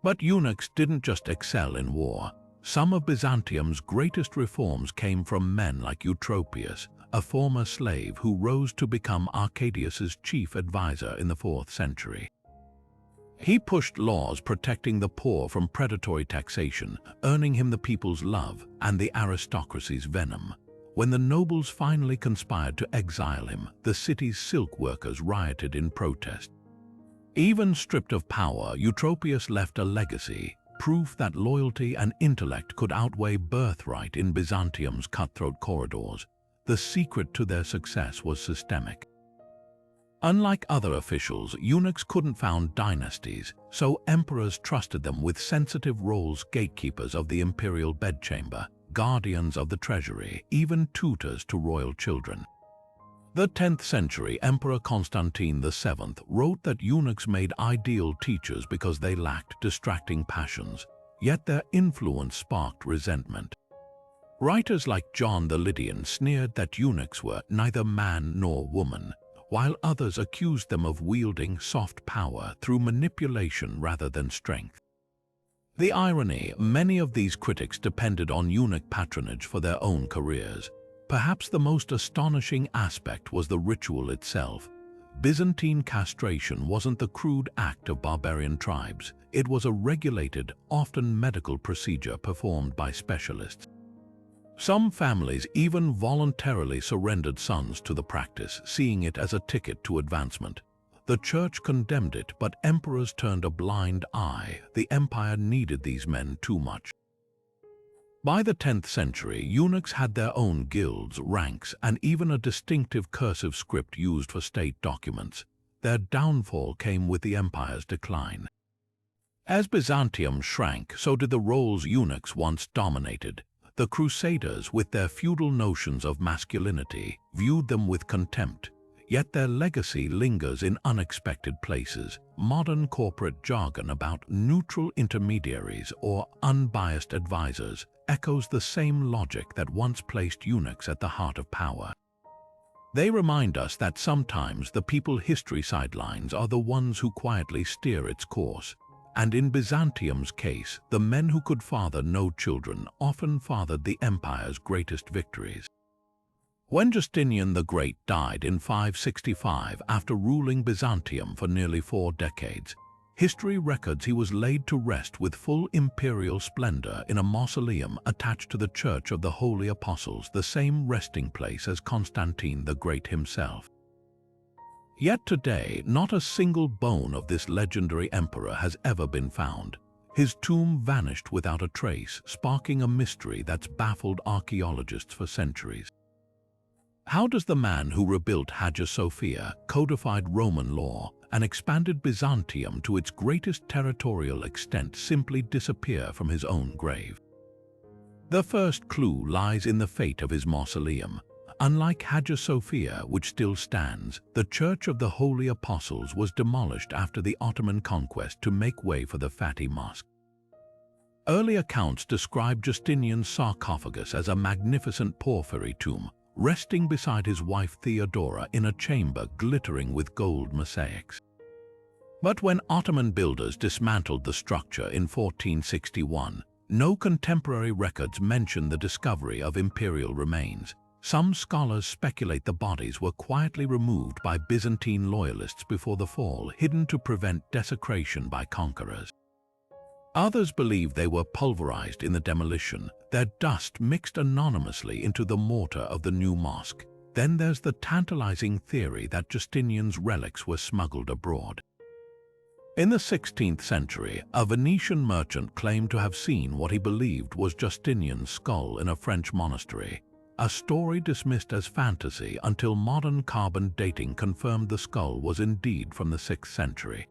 But eunuchs didn't just excel in war. Some of Byzantium's greatest reforms came from men like Eutropius, a former slave who rose to become Arcadius's chief advisor in the 4th century. He pushed laws protecting the poor from predatory taxation, earning him the people's love and the aristocracy's venom. When the nobles finally conspired to exile him, the city's silk workers rioted in protest. Even stripped of power, Eutropius left a legacy, proof that loyalty and intellect could outweigh birthright in Byzantium's cutthroat corridors. The secret to their success was systemic. Unlike other officials, eunuchs couldn't found dynasties, so emperors trusted them with sensitive roles: gatekeepers of the imperial bedchamber, guardians of the treasury, even tutors to royal children. The 10th century Emperor Constantine VII wrote that eunuchs made ideal teachers because they lacked distracting passions, yet their influence sparked resentment. Writers like John the Lydian sneered that eunuchs were neither man nor woman, while others accused them of wielding soft power through manipulation rather than strength. The irony, many of these critics depended on eunuch patronage for their own careers. Perhaps the most astonishing aspect was the ritual itself. Byzantine castration wasn't the crude act of barbarian tribes. It was a regulated, often medical procedure performed by specialists. Some families even voluntarily surrendered sons to the practice, seeing it as a ticket to advancement. The church condemned it, but emperors turned a blind eye. The empire needed these men too much. By the 10th century, eunuchs had their own guilds, ranks, and even a distinctive cursive script used for state documents. Their downfall came with the empire's decline. As Byzantium shrank, so did the roles eunuchs once dominated. The Crusaders, with their feudal notions of masculinity, viewed them with contempt. Yet their legacy lingers in unexpected places. Modern corporate jargon about neutral intermediaries or unbiased advisors echoes the same logic that once placed eunuchs at the heart of power. They remind us that sometimes the people history sidelines are the ones who quietly steer its course. And in Byzantium's case, the men who could father no children often fathered the empire's greatest victories. When Justinian the Great died in 565 after ruling Byzantium for nearly 4 decades, history records he was laid to rest with full imperial splendor in a mausoleum attached to the Church of the Holy Apostles, the same resting place as Constantine the Great himself. Yet today, not a single bone of this legendary emperor has ever been found. His tomb vanished without a trace, sparking a mystery that's baffled archaeologists for centuries. How does the man who rebuilt Hagia Sophia, codified Roman law, and expanded Byzantium to its greatest territorial extent simply disappear from his own grave? The first clue lies in the fate of his mausoleum. Unlike Hagia Sophia, which still stands, the Church of the Holy Apostles was demolished after the Ottoman conquest to make way for the Fatih Mosque. Early accounts describe Justinian's sarcophagus as a magnificent porphyry tomb, resting beside his wife Theodora in a chamber glittering with gold mosaics. But when Ottoman builders dismantled the structure in 1461, no contemporary records mention the discovery of imperial remains. Some scholars speculate the bodies were quietly removed by Byzantine loyalists before the fall, hidden to prevent desecration by conquerors. Others believe they were pulverized in the demolition, their dust mixed anonymously into the mortar of the new mosque. Then there's the tantalizing theory that Justinian's relics were smuggled abroad. In the 16th century, a Venetian merchant claimed to have seen what he believed was Justinian's skull in a French monastery, a story dismissed as fantasy until modern carbon dating confirmed the skull was indeed from the 6th century.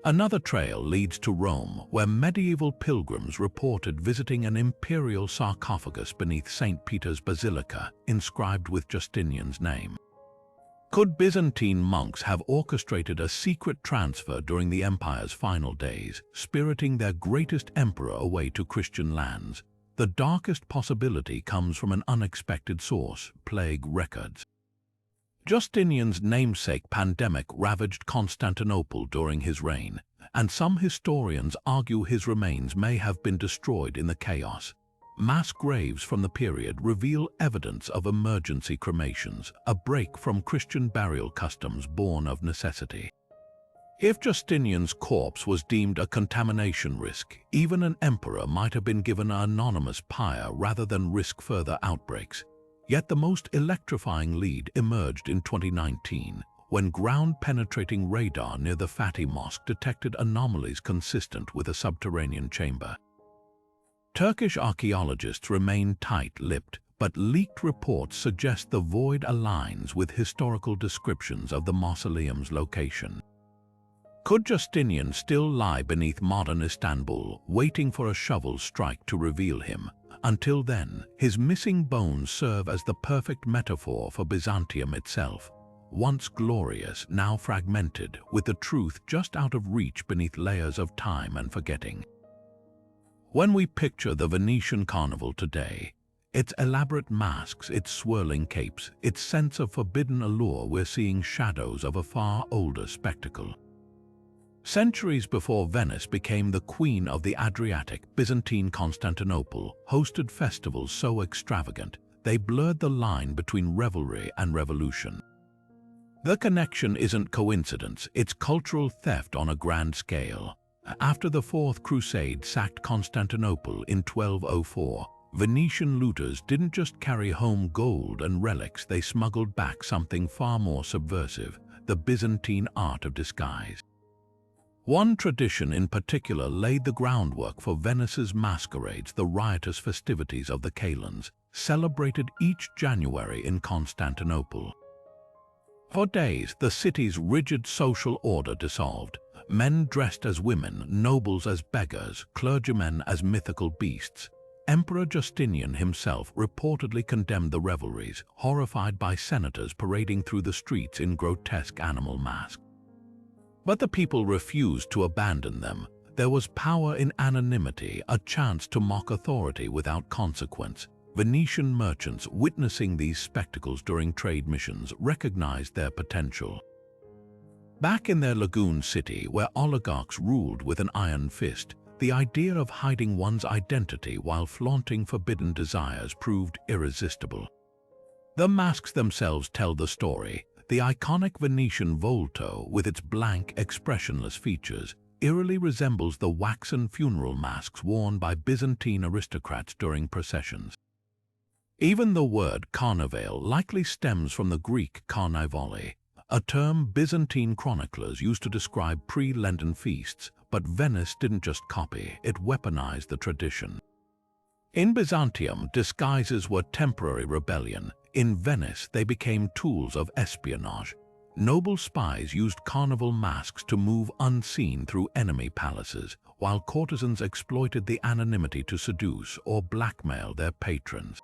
Another trail leads to Rome, where medieval pilgrims reported visiting an imperial sarcophagus beneath St. Peter's Basilica, inscribed with Justinian's name. Could Byzantine monks have orchestrated a secret transfer during the empire's final days, spiriting their greatest emperor away to Christian lands? The darkest possibility comes from an unexpected source: plague records. Justinian's namesake pandemic ravaged Constantinople during his reign, and some historians argue his remains may have been destroyed in the chaos. Mass graves from the period reveal evidence of emergency cremations, a break from Christian burial customs born of necessity. If Justinian's corpse was deemed a contamination risk, even an emperor might have been given an anonymous pyre rather than risk further outbreaks. Yet the most electrifying lead emerged in 2019, when ground-penetrating radar near the Fatih Mosque detected anomalies consistent with a subterranean chamber. Turkish archaeologists remain tight-lipped, but leaked reports suggest the void aligns with historical descriptions of the mausoleum's location. Could Justinian still lie beneath modern Istanbul, waiting for a shovel strike to reveal him? Until then, his missing bones serve as the perfect metaphor for Byzantium itself, once glorious, now fragmented, with the truth just out of reach beneath layers of time and forgetting. When we picture the Venetian carnival today, its elaborate masks, its swirling capes, its sense of forbidden allure, we're seeing shadows of a far older spectacle. Centuries before Venice became the queen of the Adriatic, Byzantine Constantinople hosted festivals so extravagant they blurred the line between revelry and revolution. The connection isn't coincidence, it's cultural theft on a grand scale. After the Fourth Crusade sacked Constantinople in 1204, Venetian looters didn't just carry home gold and relics, they smuggled back something far more subversive: the Byzantine art of disguise. One tradition in particular laid the groundwork for Venice's masquerades, the riotous festivities of the Kalends, celebrated each January in Constantinople. For days, the city's rigid social order dissolved. Men dressed as women, nobles as beggars, clergymen as mythical beasts. Emperor Justinian himself reportedly condemned the revelries, horrified by senators parading through the streets in grotesque animal masks. But the people refused to abandon them. There was power in anonymity, a chance to mock authority without consequence. Venetian merchants witnessing these spectacles during trade missions recognized their potential. Back in their lagoon city, where oligarchs ruled with an iron fist, the idea of hiding one's identity while flaunting forbidden desires proved irresistible. The masks themselves tell the story. The iconic Venetian volto, with its blank, expressionless features, eerily resembles the waxen funeral masks worn by Byzantine aristocrats during processions. Even the word carnival likely stems from the Greek carnivale, a term Byzantine chroniclers used to describe pre-Lenten feasts, but Venice didn't just copy, it weaponized the tradition. In Byzantium, disguises were temporary rebellion. In Venice, they became tools of espionage. Noble spies used carnival masks to move unseen through enemy palaces, while courtesans exploited the anonymity to seduce or blackmail their patrons.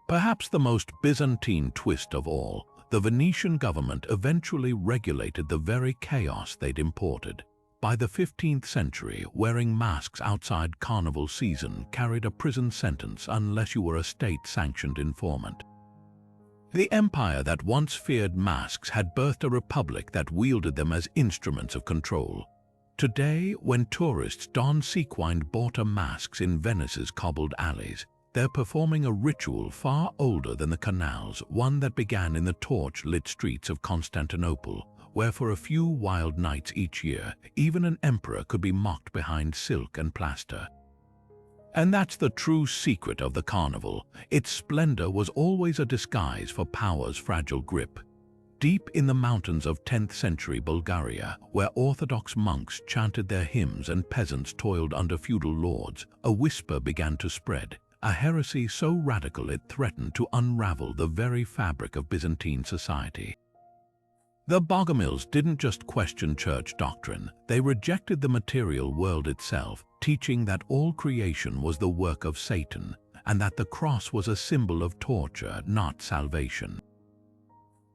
Perhaps the most Byzantine twist of all, the Venetian government eventually regulated the very chaos they'd imported. By the 15th century, wearing masks outside carnival season carried a prison sentence unless you were a state-sanctioned informant. The empire that once feared masks had birthed a republic that wielded them as instruments of control. Today, when tourists don sequined border masks in Venice's cobbled alleys, they're performing a ritual far older than the canals, one that began in the torch-lit streets of Constantinople, where for a few wild nights each year, even an emperor could be mocked behind silk and plaster. And that's the true secret of the carnival. Its splendor was always a disguise for power's fragile grip. Deep in the mountains of 10th century Bulgaria, where Orthodox monks chanted their hymns and peasants toiled under feudal lords, a whisper began to spread, a heresy so radical it threatened to unravel the very fabric of Byzantine society. The Bogomils didn't just question church doctrine, they rejected the material world itself, teaching that all creation was the work of Satan, and that the cross was a symbol of torture, not salvation.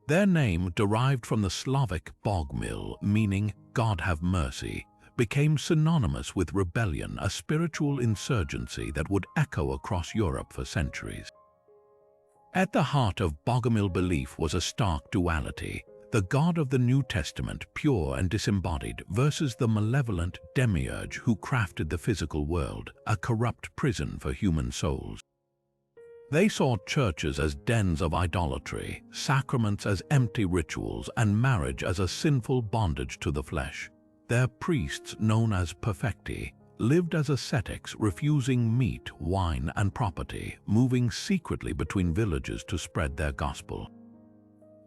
Their name, derived from the Slavic Bogmil, meaning God have mercy, became synonymous with rebellion, a spiritual insurgency that would echo across Europe for centuries. At the heart of Bogomil belief was a stark duality: the God of the New Testament, pure and disembodied, versus the malevolent demiurge who crafted the physical world, a corrupt prison for human souls. They saw churches as dens of idolatry, sacraments as empty rituals, and marriage as a sinful bondage to the flesh. Their priests, known as perfecti, lived as ascetics, refusing meat, wine, and property, moving secretly between villages to spread their gospel.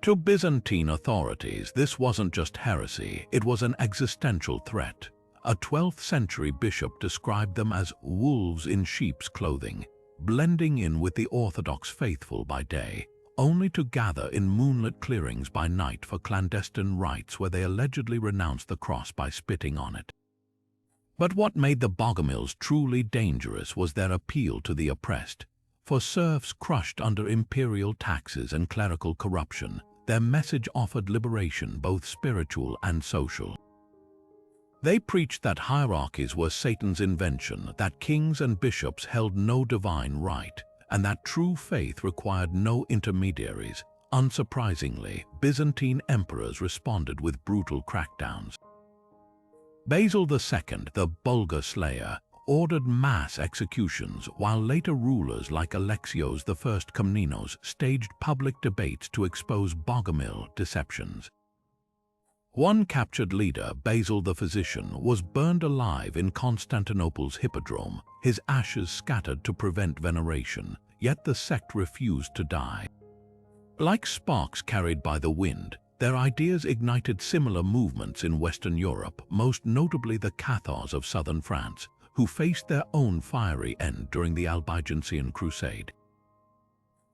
To Byzantine authorities, this wasn't just heresy, it was an existential threat. A 12th century bishop described them as wolves in sheep's clothing, blending in with the Orthodox faithful by day, only to gather in moonlit clearings by night for clandestine rites where they allegedly renounced the cross by spitting on it. But what made the Bogomils truly dangerous was their appeal to the oppressed. For serfs crushed under imperial taxes and clerical corruption, their message offered liberation, both spiritual and social. They preached that hierarchies were Satan's invention, that kings and bishops held no divine right, and that true faith required no intermediaries. Unsurprisingly, Byzantine emperors responded with brutal crackdowns. Basil II, the Bulgar slayer, ordered mass executions, while later rulers like Alexios I Komnenos staged public debates to expose Bogomil deceptions. One captured leader, Basil the physician, was burned alive in Constantinople's hippodrome, his ashes scattered to prevent veneration, yet the sect refused to die. Like sparks carried by the wind, their ideas ignited similar movements in Western Europe, most notably the Cathars of southern France, who faced their own fiery end during the Albigensian Crusade.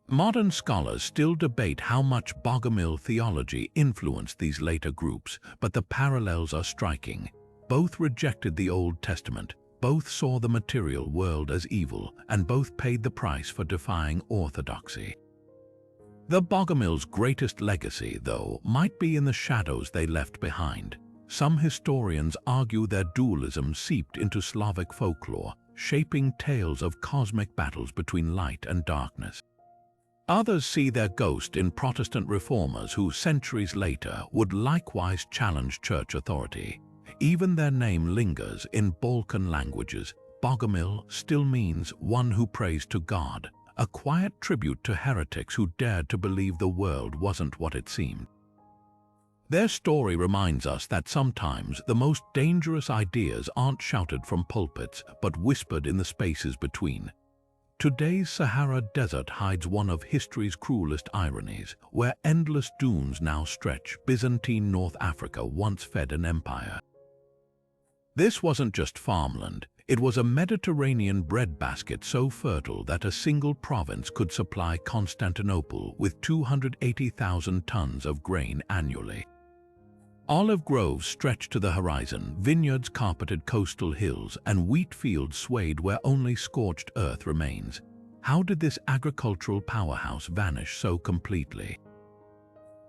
Modern scholars still debate how much Bogomil theology influenced these later groups, but the parallels are striking. Both rejected the Old Testament, both saw the material world as evil, and both paid the price for defying orthodoxy. The Bogomils' greatest legacy, though, might be in the shadows they left behind. Some historians argue their dualism seeped into Slavic folklore, shaping tales of cosmic battles between light and darkness. Others see their ghost in Protestant reformers who centuries later would likewise challenge church authority. Even their name lingers in Balkan languages. Bogomil still means one who prays to God, a quiet tribute to heretics who dared to believe the world wasn't what it seemed. Their story reminds us that sometimes the most dangerous ideas aren't shouted from pulpits, but whispered in the spaces between. Today's Sahara Desert hides one of history's cruelest ironies, where endless dunes now stretch. Byzantine North Africa once fed an empire. This wasn't just farmland, it was a Mediterranean breadbasket so fertile that a single province could supply Constantinople with 280,000 tons of grain annually. Olive groves stretched to the horizon, vineyards carpeted coastal hills, and wheat fields swayed where only scorched earth remains. How did this agricultural powerhouse vanish so completely?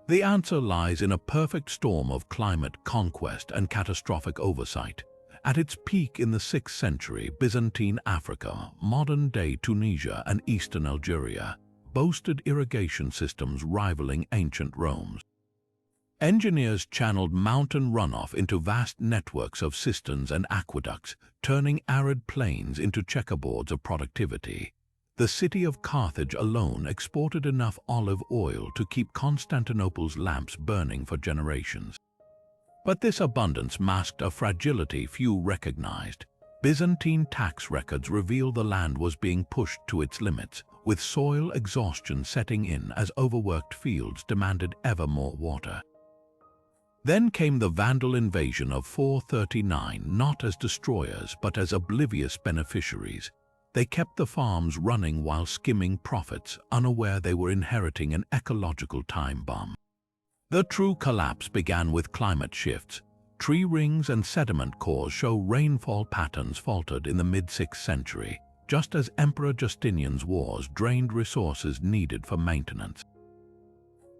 The answer lies in a perfect storm of climate, conquest, and catastrophic oversight. At its peak in the 6th century, Byzantine Africa, modern-day Tunisia and eastern Algeria, boasted irrigation systems rivaling ancient Rome's. Engineers channeled mountain runoff into vast networks of cisterns and aqueducts, turning arid plains into checkerboards of productivity. The city of Carthage alone exported enough olive oil to keep Constantinople's lamps burning for generations. But this abundance masked a fragility few recognized. Byzantine tax records reveal the land was being pushed to its limits, with soil exhaustion setting in as overworked fields demanded ever more water. Then came the Vandal invasion of 439, not as destroyers but as oblivious beneficiaries. They kept the farms running while skimming profits, unaware they were inheriting an ecological time bomb. The true collapse began with climate shifts. Tree rings and sediment cores show rainfall patterns faltered in the mid-6th century, just as Emperor Justinian's wars drained resources needed for maintenance.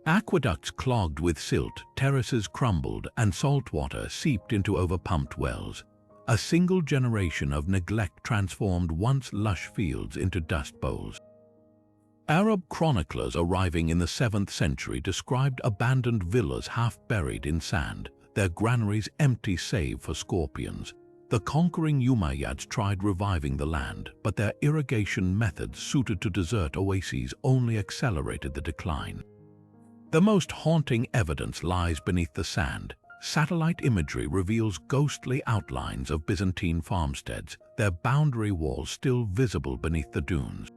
Aqueducts clogged with silt, terraces crumbled, and salt water seeped into overpumped wells. A single generation of neglect transformed once lush fields into dust bowls. Arab chroniclers arriving in the 7th century described abandoned villas half buried in sand, their granaries empty save for scorpions. The conquering Umayyads tried reviving the land, but their irrigation methods suited to desert oases only accelerated the decline. The most haunting evidence lies beneath the sand. Satellite imagery reveals ghostly outlines of Byzantine farmsteads, their boundary walls still visible beneath the dunes.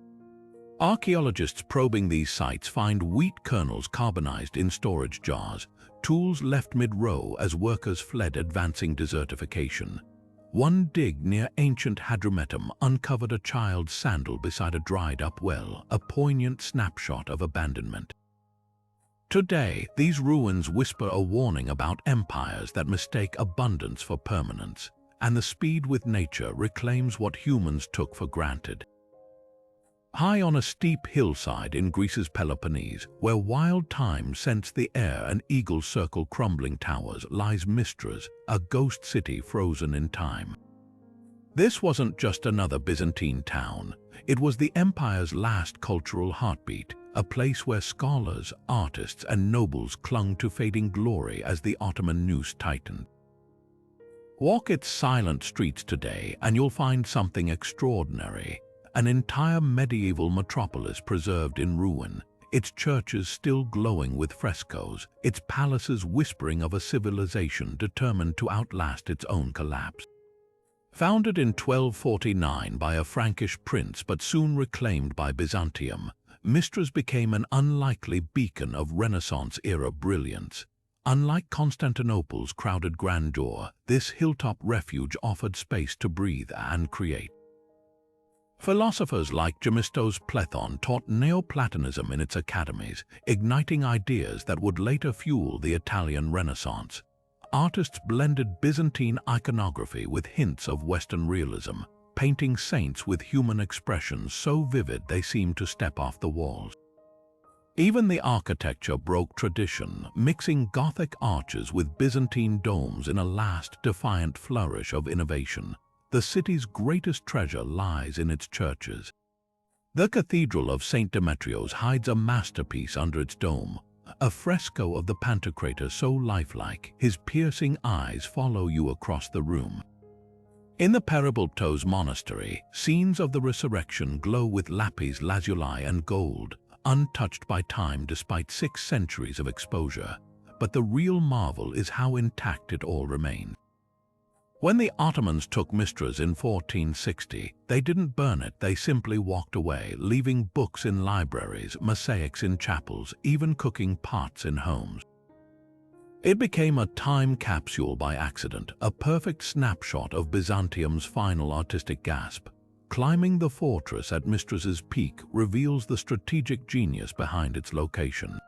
Archaeologists probing these sites find wheat kernels carbonized in storage jars, tools left mid-row as workers fled advancing desertification. One dig near ancient Hadrumetum uncovered a child's sandal beside a dried-up well, a poignant snapshot of abandonment. Today, these ruins whisper a warning about empires that mistake abundance for permanence, and the speed with nature reclaims what humans took for granted. High on a steep hillside in Greece's Peloponnese, where wild time scents the air and eagles circle crumbling towers, lies Mystras, a ghost city frozen in time. This wasn't just another Byzantine town, it was the empire's last cultural heartbeat, a place where scholars, artists, and nobles clung to fading glory as the Ottoman noose tightened. Walk its silent streets today and you'll find something extraordinary. An entire medieval metropolis preserved in ruin, its churches still glowing with frescoes, its palaces whispering of a civilization determined to outlast its own collapse. Founded in 1249 by a Frankish prince but soon reclaimed by Byzantium, Mystras became an unlikely beacon of Renaissance-era brilliance. Unlike Constantinople's crowded grandeur, this hilltop refuge offered space to breathe and create. Philosophers like Gemistos Platon taught Neoplatonism in its academies, igniting ideas that would later fuel the Italian Renaissance. Artists blended Byzantine iconography with hints of Western realism, painting saints with human expressions so vivid they seemed to step off the walls. Even the architecture broke tradition, mixing Gothic arches with Byzantine domes in a last defiant flourish of innovation. The city's greatest treasure lies in its churches. The Cathedral of St. Demetrios hides a masterpiece under its dome, a fresco of the Pantocrator so lifelike his piercing eyes follow you across the room. In the Peribaltos Monastery, scenes of the resurrection glow with lapis lazuli and gold, untouched by time despite 6 centuries of exposure. But the real marvel is how intact it all remains. When the Ottomans took Mistras in 1460, they didn't burn it, they simply walked away, leaving books in libraries, mosaics in chapels, even cooking pots in homes. It became a time capsule by accident, a perfect snapshot of Byzantium's final artistic gasp. Climbing the fortress at Mistras's peak reveals the strategic genius behind its location.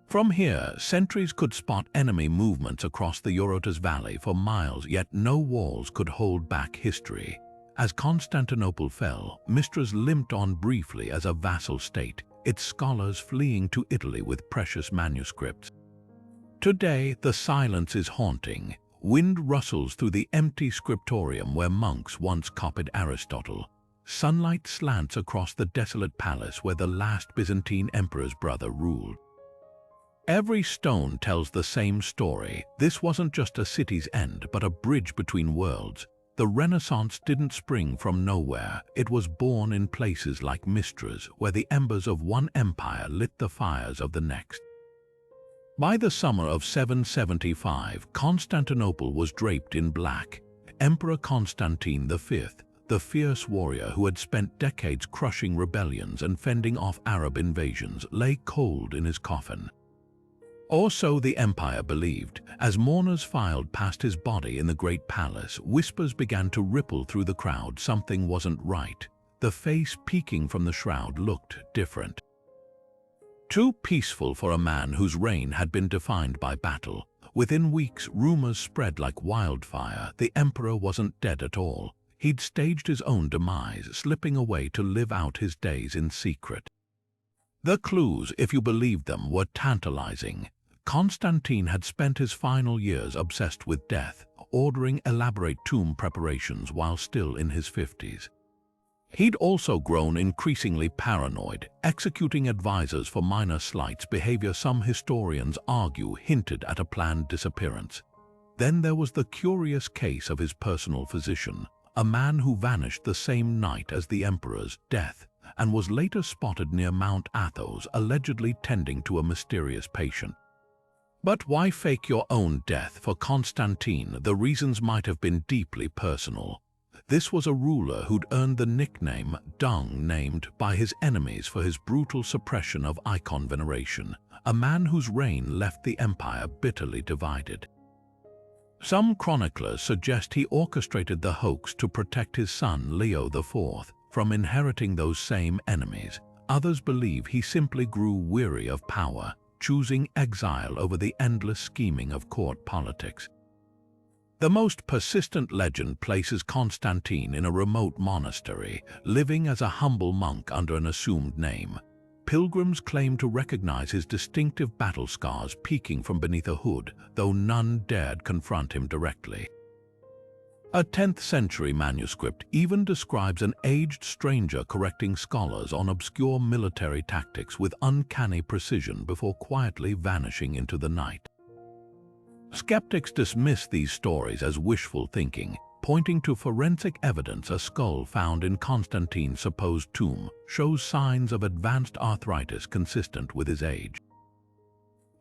From here, sentries could spot enemy movements across the Eurotas Valley for miles, yet no walls could hold back history. As Constantinople fell, Mistras limped on briefly as a vassal state, its scholars fleeing to Italy with precious manuscripts. Today, the silence is haunting. Wind rustles through the empty scriptorium where monks once copied Aristotle. Sunlight slants across the desolate palace where the last Byzantine emperor's brother ruled. Every stone tells the same story. This wasn't just a city's end, but a bridge between worlds. The Renaissance didn't spring from nowhere. It was born in places like Mistras, where the embers of one empire lit the fires of the next. By the summer of 775, Constantinople was draped in black. Emperor Constantine V, the fierce warrior who had spent decades crushing rebellions and fending off Arab invasions, lay cold in his coffin. Or so the empire believed. As mourners filed past his body in the great palace, whispers began to ripple through the crowd. Something wasn't right. The face peeking from the shroud looked different. Too peaceful for a man whose reign had been defined by battle. Within weeks, rumors spread like wildfire. The emperor wasn't dead at all. He'd staged his own demise, slipping away to live out his days in secret. The clues, if you believed them, were tantalizing. Constantine had spent his final years obsessed with death, ordering elaborate tomb preparations while still in his 50s. He'd also grown increasingly paranoid, executing advisors for minor slights, behavior some historians argue hinted at a planned disappearance. Then there was the curious case of his personal physician, a man who vanished the same night as the emperor's death, and was later spotted near Mount Athos, allegedly tending to a mysterious patient. But why fake your own death for Constantine? The reasons might have been deeply personal. This was a ruler who'd earned the nickname Dung, named by his enemies for his brutal suppression of icon veneration, a man whose reign left the empire bitterly divided. Some chroniclers suggest he orchestrated the hoax to protect his son Leo IV from inheriting those same enemies. Others believe he simply grew weary of power, choosing exile over the endless scheming of court politics. The most persistent legend places Constantine in a remote monastery, living as a humble monk under an assumed name. Pilgrims claim to recognize his distinctive battle scars peeking from beneath a hood, though none dared confront him directly. A 10th-century manuscript even describes an aged stranger correcting scholars on obscure military tactics with uncanny precision before quietly vanishing into the night. Skeptics dismiss these stories as wishful thinking, pointing to forensic evidence. A skull found in Constantine's supposed tomb shows signs of advanced arthritis consistent with his age.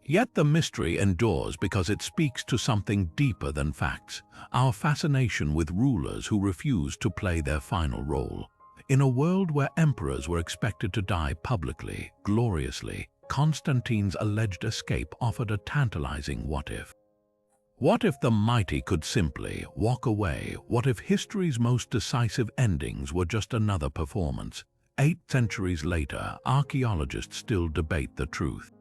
Yet the mystery endures because it speaks to something deeper than facts, our fascination with rulers who refuse to play their final role. In a world where emperors were expected to die publicly, gloriously, Constantine's alleged escape offered a tantalizing what-if. What if the mighty could simply walk away? What if history's most decisive endings were just another performance? 8 centuries later, archaeologists still debate the truth.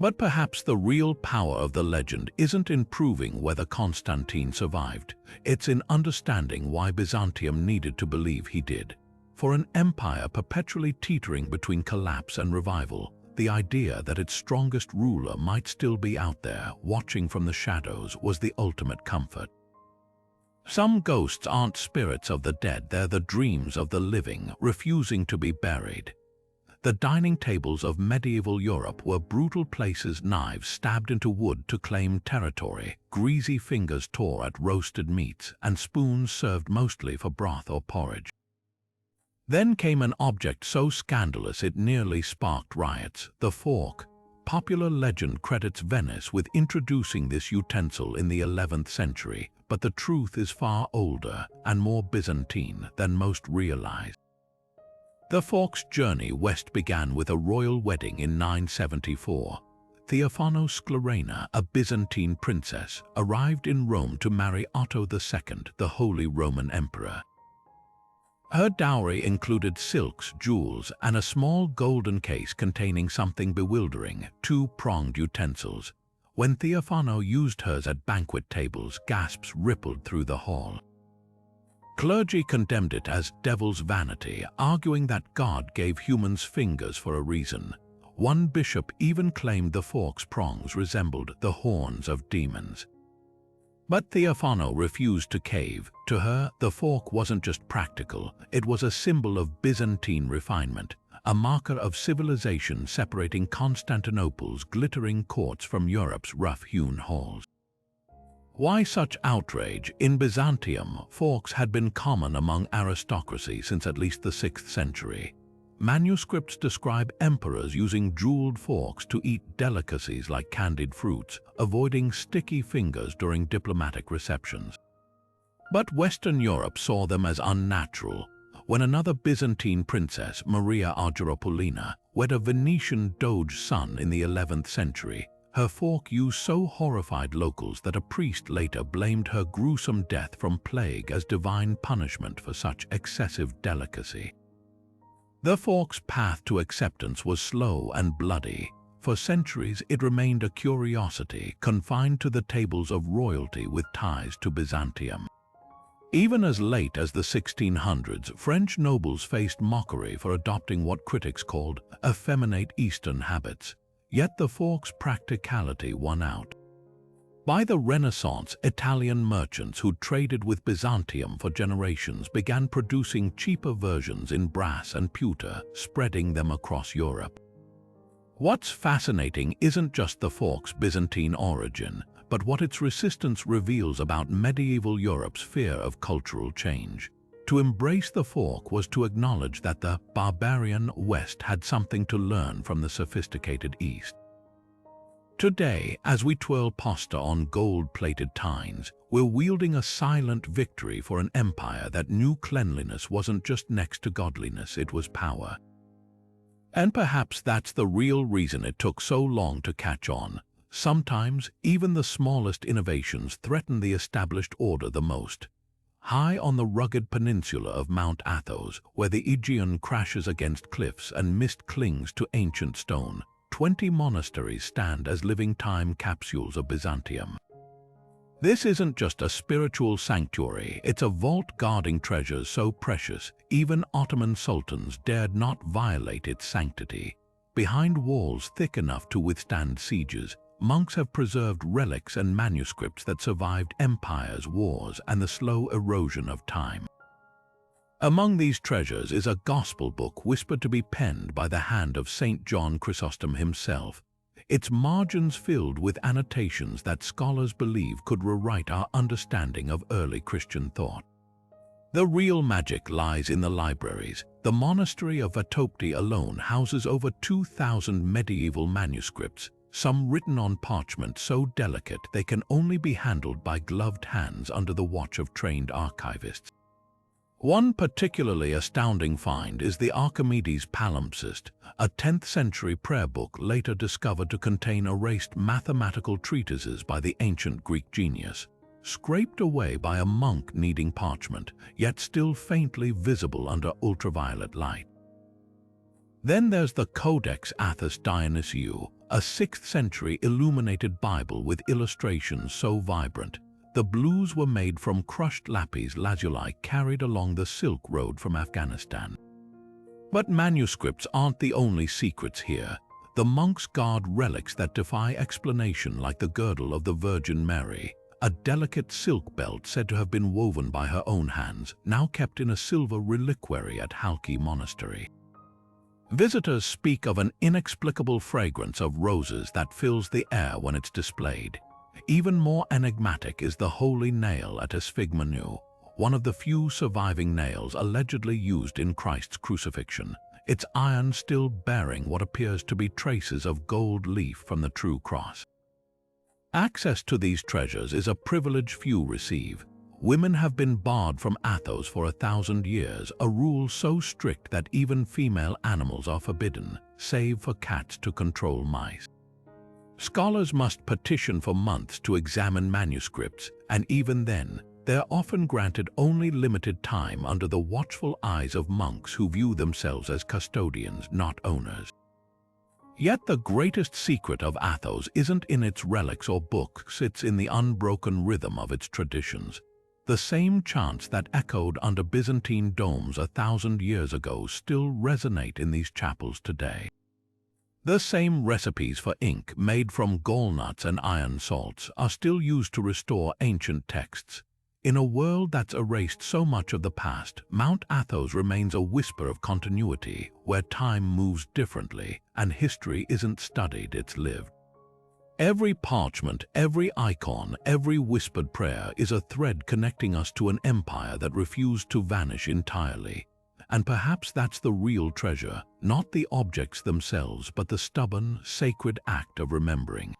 But perhaps the real power of the legend isn't in proving whether Constantine survived. It's in understanding why Byzantium needed to believe he did. For an empire perpetually teetering between collapse and revival, the idea that its strongest ruler might still be out there, watching from the shadows, was the ultimate comfort. Some ghosts aren't spirits of the dead, they're the dreams of the living, refusing to be buried. The dining tables of medieval Europe were brutal places, knives stabbed into wood to claim territory, greasy fingers tore at roasted meats, and spoons served mostly for broth or porridge. Then came an object so scandalous it nearly sparked riots, the fork. Popular legend credits Venice with introducing this utensil in the 11th century, but the truth is far older and more Byzantine than most realize. The fork's journey west began with a royal wedding in 974. Theophanos Sclerena, a Byzantine princess, arrived in Rome to marry Otto II, the Holy Roman Emperor. Her dowry included silks, jewels, and a small golden case containing something bewildering, two-pronged utensils. When Theophano used hers at banquet tables, gasps rippled through the hall. Clergy condemned it as devil's vanity, arguing that God gave humans fingers for a reason. One bishop even claimed the fork's prongs resembled the horns of demons. But Theophano refused to cave. To her, the fork wasn't just practical, it was a symbol of Byzantine refinement, a marker of civilization separating Constantinople's glittering courts from Europe's rough-hewn halls. Why such outrage? In Byzantium, forks had been common among aristocracy since at least the 6th century. Manuscripts describe emperors using jeweled forks to eat delicacies like candied fruits, avoiding sticky fingers during diplomatic receptions. But Western Europe saw them as unnatural. When another Byzantine princess, Maria Argyropoulina, wed a Venetian doge's son in the 11th century, her fork use so horrified locals that a priest later blamed her gruesome death from plague as divine punishment for such excessive delicacy. The fork's path to acceptance was slow and bloody. For centuries, it remained a curiosity, confined to the tables of royalty with ties to Byzantium. Even as late as the 1600s, French nobles faced mockery for adopting what critics called effeminate Eastern habits. Yet the fork's practicality won out. By the Renaissance, Italian merchants who traded with Byzantium for generations began producing cheaper versions in brass and pewter, spreading them across Europe. What's fascinating isn't just the fork's Byzantine origin, but what its resistance reveals about medieval Europe's fear of cultural change. To embrace the fork was to acknowledge that the barbarian West had something to learn from the sophisticated East. Today, as we twirl pasta on gold-plated tines, we're wielding a silent victory for an empire that knew cleanliness wasn't just next to godliness, it was power. And perhaps that's the real reason it took so long to catch on. Sometimes, even the smallest innovations threaten the established order the most. High on the rugged peninsula of Mount Athos, where the Aegean crashes against cliffs and mist clings to ancient stone, 20 monasteries stand as living time capsules of Byzantium. This isn't just a spiritual sanctuary, it's a vault guarding treasures so precious, even Ottoman sultans dared not violate its sanctity. Behind walls thick enough to withstand sieges, monks have preserved relics and manuscripts that survived empires, wars, and the slow erosion of time. Among these treasures is a gospel book whispered to be penned by the hand of St. John Chrysostom himself, its margins filled with annotations that scholars believe could rewrite our understanding of early Christian thought. The real magic lies in the libraries. The monastery of Vatopti alone houses over 2,000 medieval manuscripts, some written on parchment so delicate they can only be handled by gloved hands under the watch of trained archivists. One particularly astounding find is the Archimedes Palimpsest, a 10th century prayer book later discovered to contain erased mathematical treatises by the ancient Greek genius, scraped away by a monk needing parchment, yet still faintly visible under ultraviolet light. Then there's the Codex Athos Dionysiou, a 6th century illuminated Bible with illustrations so vibrant, the blues were made from crushed lapis lazuli carried along the Silk Road from Afghanistan. But manuscripts aren't the only secrets here. The monks guard relics that defy explanation, like the girdle of the Virgin Mary, a delicate silk belt said to have been woven by her own hands, now kept in a silver reliquary at Hagia Monastery. Visitors speak of an inexplicable fragrance of roses that fills the air when it's displayed. Even more enigmatic is the holy nail at Esphigmenou, one of the few surviving nails allegedly used in Christ's crucifixion, its iron still bearing what appears to be traces of gold leaf from the true cross. Access to these treasures is a privilege few receive. Women have been barred from Athos for 1,000 years, a rule so strict that even female animals are forbidden, save for cats to control mice. Scholars must petition for months to examine manuscripts, and even then, they are often granted only limited time under the watchful eyes of monks who view themselves as custodians, not owners. Yet the greatest secret of Athos isn't in its relics or books, it's in the unbroken rhythm of its traditions. The same chants that echoed under Byzantine domes 1,000 years ago still resonate in these chapels today. The same recipes for ink made from gallnuts and iron salts are still used to restore ancient texts. In a world that's erased so much of the past, Mount Athos remains a whisper of continuity, where time moves differently and history isn't studied, it's lived. Every parchment, every icon, every whispered prayer is a thread connecting us to an empire that refused to vanish entirely. And perhaps that's the real treasure, not the objects themselves, but the stubborn, sacred act of remembering.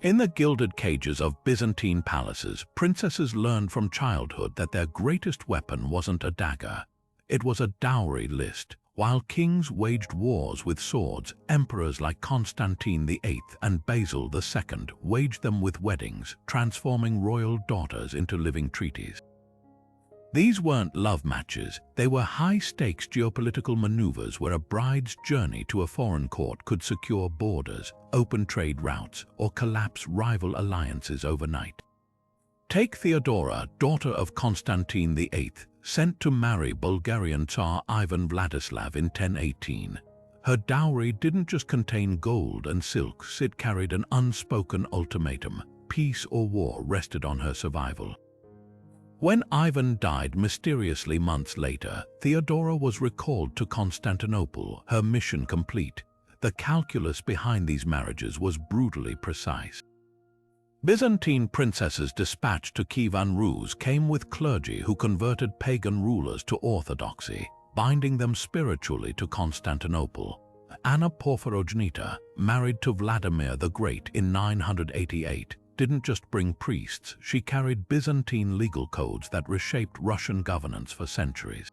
In the gilded cages of Byzantine palaces, princesses learned from childhood that their greatest weapon wasn't a dagger. It was a dowry list. While kings waged wars with swords, emperors like Constantine VIII and Basil II waged them with weddings, transforming royal daughters into living treaties. These weren't love matches, they were high-stakes geopolitical maneuvers where a bride's journey to a foreign court could secure borders, open trade routes, or collapse rival alliances overnight. Take Theodora, daughter of Constantine VIII, sent to marry Bulgarian Tsar Ivan Vladislav in 1018. Her dowry didn't just contain gold and silks, it carried an unspoken ultimatum. Peace or war rested on her survival. When Ivan died mysteriously months later, Theodora was recalled to Constantinople, her mission complete. The calculus behind these marriages was brutally precise. Byzantine princesses dispatched to Kievan Rus came with clergy who converted pagan rulers to orthodoxy, binding them spiritually to Constantinople. Anna Porphyrogenita, married to Vladimir the Great in 988, didn't just bring priests, she carried Byzantine legal codes that reshaped Russian governance for centuries.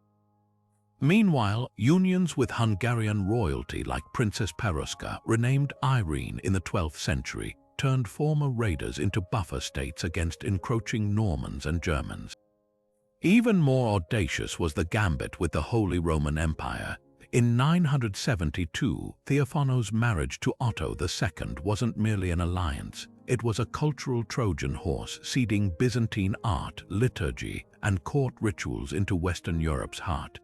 Meanwhile, unions with Hungarian royalty like Princess Peruska, renamed Irene in the 12th century, turned former raiders into buffer states against encroaching Normans and Germans. Even more audacious was the gambit with the Holy Roman Empire. In 972, Theophanos' marriage to Otto II wasn't merely an alliance, it was a cultural Trojan horse seeding Byzantine art, liturgy, and court rituals into Western Europe's heart.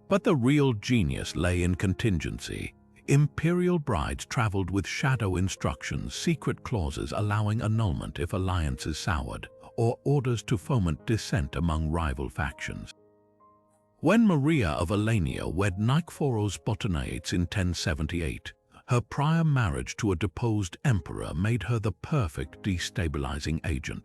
But the real genius lay in contingency. Imperial brides traveled with shadow instructions, secret clauses allowing annulment if alliances soured, or orders to foment dissent among rival factions. When Maria of Alania wed Nikephoros Botaniates in 1078, her prior marriage to a deposed emperor made her the perfect destabilizing agent.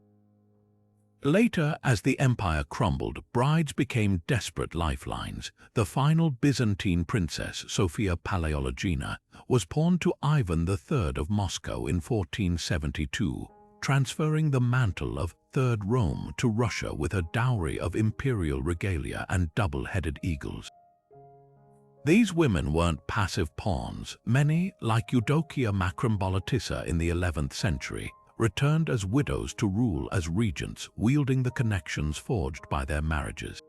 Later, as the empire crumbled, brides became desperate lifelines. The final Byzantine princess, Sophia Palaeologina, was pawned to Ivan III of Moscow in 1472, transferring the mantle of Third Rome to Russia with a dowry of imperial regalia and double-headed eagles. These women weren't passive pawns. Many, like Eudokia Macromboletissa in the 11th century, returned as widows to rule as regents, wielding the connections forged by their marriages.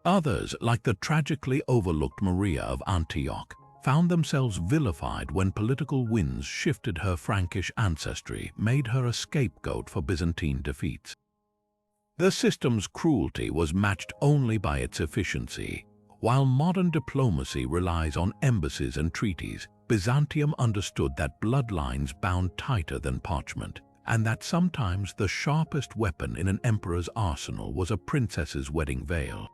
Others, like the tragically overlooked Maria of Antioch, found themselves vilified when political winds shifted. Her Frankish ancestry made her a scapegoat for Byzantine defeats. The system's cruelty was matched only by its efficiency. While modern diplomacy relies on embassies and treaties, Byzantium understood that bloodlines bound tighter than parchment. and that sometimes the sharpest weapon in an emperor's arsenal was a princess's wedding veil.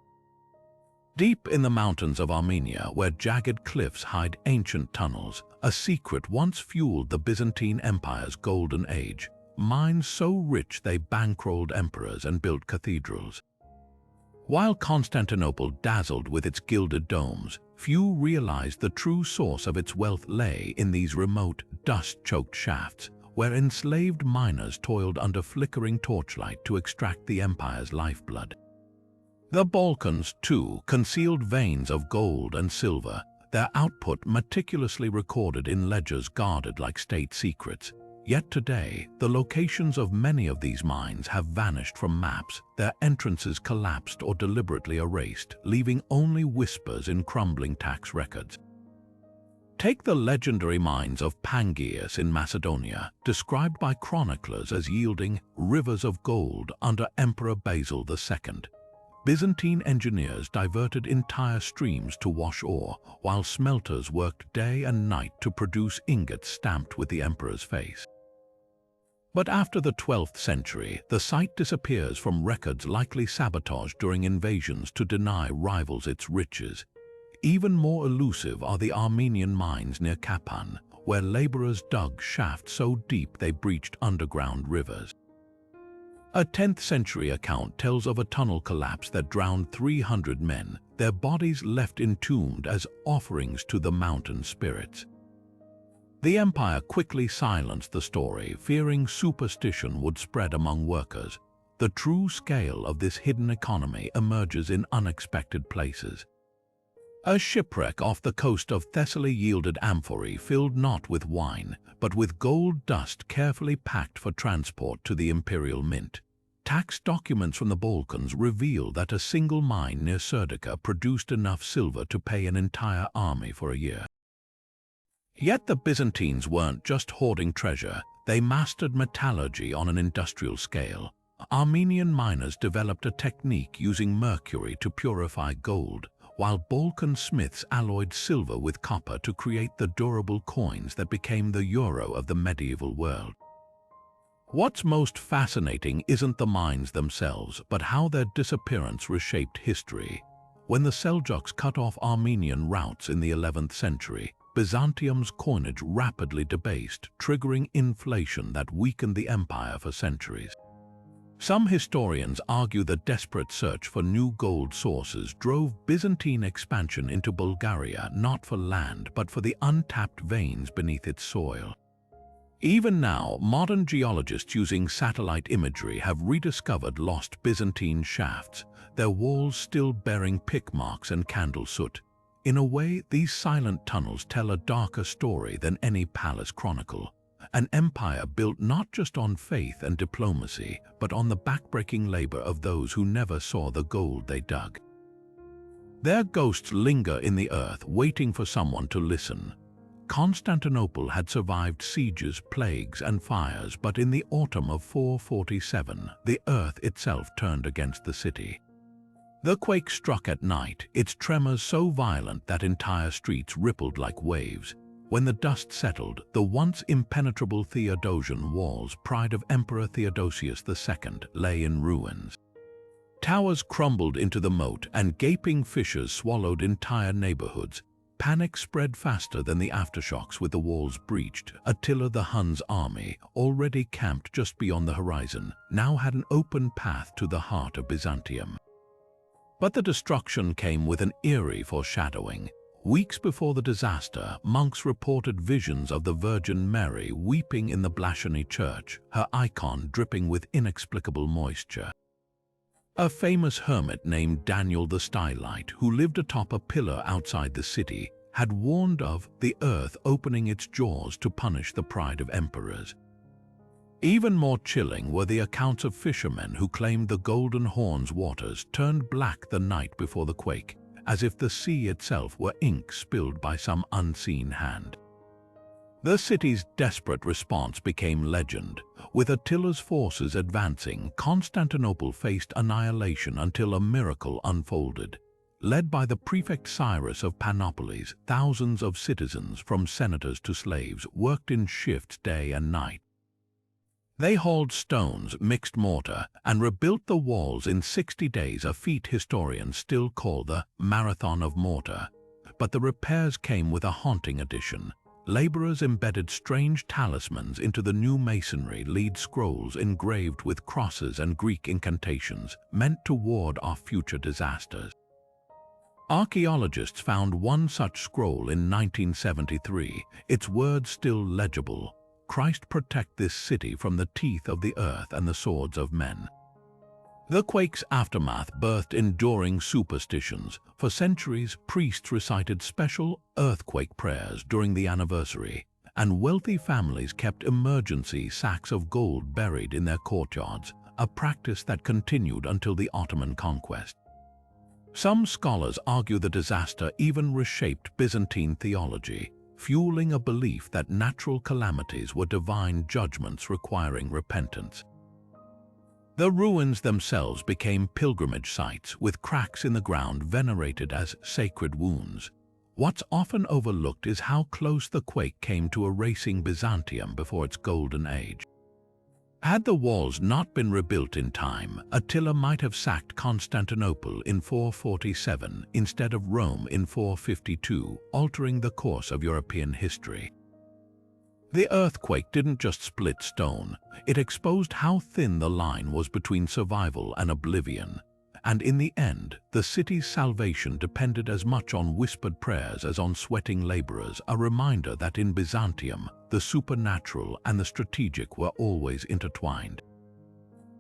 Deep in the mountains of Armenia, where jagged cliffs hide ancient tunnels, a secret once fueled the Byzantine Empire's golden age, mines so rich they bankrolled emperors and built cathedrals. While Constantinople dazzled with its gilded domes, few realized the true source of its wealth lay in these remote, dust-choked shafts, where enslaved miners toiled under flickering torchlight to extract the empire's lifeblood. The Balkans, too, concealed veins of gold and silver, their output meticulously recorded in ledgers guarded like state secrets. Yet today, the locations of many of these mines have vanished from maps, their entrances collapsed or deliberately erased, leaving only whispers in crumbling tax records. Take the legendary mines of Pangaeus in Macedonia, described by chroniclers as yielding rivers of gold under Emperor Basil II. Byzantine engineers diverted entire streams to wash ore, while smelters worked day and night to produce ingots stamped with the emperor's face. But after the 12th century, the site disappears from records likely sabotaged during invasions to deny rivals its riches. Even more elusive are the Armenian mines near Kapan, where laborers dug shafts so deep they breached underground rivers. A 10th century account tells of a tunnel collapse that drowned 300 men, their bodies left entombed as offerings to the mountain spirits. The empire quickly silenced the story, fearing superstition would spread among workers. The true scale of this hidden economy emerges in unexpected places. A shipwreck off the coast of Thessaly yielded amphorae filled not with wine, but with gold dust carefully packed for transport to the imperial mint. Tax documents from the Balkans reveal that a single mine near Serdica produced enough silver to pay an entire army for a year. Yet the Byzantines weren't just hoarding treasure, they mastered metallurgy on an industrial scale. Armenian miners developed a technique using mercury to purify gold, while Balkan smiths alloyed silver with copper to create the durable coins that became the euro of the medieval world. What's most fascinating isn't the mines themselves, but how their disappearance reshaped history. When the Seljuks cut off Armenian routes in the 11th century, Byzantium's coinage rapidly debased, triggering inflation that weakened the empire for centuries. Some historians argue the desperate search for new gold sources drove Byzantine expansion into Bulgaria not for land but for the untapped veins beneath its soil. Even now, modern geologists using satellite imagery have rediscovered lost Byzantine shafts, their walls still bearing pick marks and candle soot. In a way, these silent tunnels tell a darker story than any palace chronicle. An empire built not just on faith and diplomacy, but on the backbreaking labor of those who never saw the gold they dug. Their ghosts linger in the earth, waiting for someone to listen. Constantinople had survived sieges, plagues, and fires, but in the autumn of 447, the earth itself turned against the city. The quake struck at night, its tremors so violent that entire streets rippled like waves. When the dust settled, the once impenetrable Theodosian walls, pride of Emperor Theodosius II, lay in ruins. Towers crumbled into the moat, and gaping fissures swallowed entire neighborhoods. Panic spread faster than the aftershocks with the walls breached. Attila the Hun's army, already camped just beyond the horizon, now had an open path to the heart of Byzantium. But the destruction came with an eerie foreshadowing. Weeks before the disaster, monks reported visions of the Virgin Mary weeping in the Blashany church, her icon dripping with inexplicable moisture. A famous hermit named Daniel the Stylite, who lived atop a pillar outside the city, had warned of the earth opening its jaws to punish the pride of emperors. Even more chilling were the accounts of fishermen who claimed the Golden Horn's waters turned black the night before the quake, as if the sea itself were ink spilled by some unseen hand. The city's desperate response became legend. With Attila's forces advancing, Constantinople faced annihilation until a miracle unfolded. Led by the prefect Cyrus of Panopolis, thousands of citizens, from senators to slaves, worked in shifts day and night. They hauled stones, mixed mortar, and rebuilt the walls in 60 days, a feat historians still call the Marathon of Mortar. But the repairs came with a haunting addition. Laborers embedded strange talismans into the new masonry, lead scrolls engraved with crosses and Greek incantations, meant to ward off future disasters. Archaeologists found one such scroll in 1973, its words still legible: "Christ protect this city from the teeth of the earth and the swords of men." The quake's aftermath birthed enduring superstitions. For centuries, priests recited special earthquake prayers during the anniversary, and wealthy families kept emergency sacks of gold buried in their courtyards, a practice that continued until the Ottoman conquest. Some scholars argue the disaster even reshaped Byzantine theology, fueling a belief that natural calamities were divine judgments requiring repentance. The ruins themselves became pilgrimage sites, with cracks in the ground venerated as sacred wounds. What's often overlooked is how close the quake came to erasing Byzantium before its golden age. Had the walls not been rebuilt in time, Attila might have sacked Constantinople in 447 instead of Rome in 452, altering the course of European history. The earthquake didn't just split stone, it exposed how thin the line was between survival and oblivion. And in the end, the city's salvation depended as much on whispered prayers as on sweating laborers, a reminder that in Byzantium, the supernatural and the strategic were always intertwined.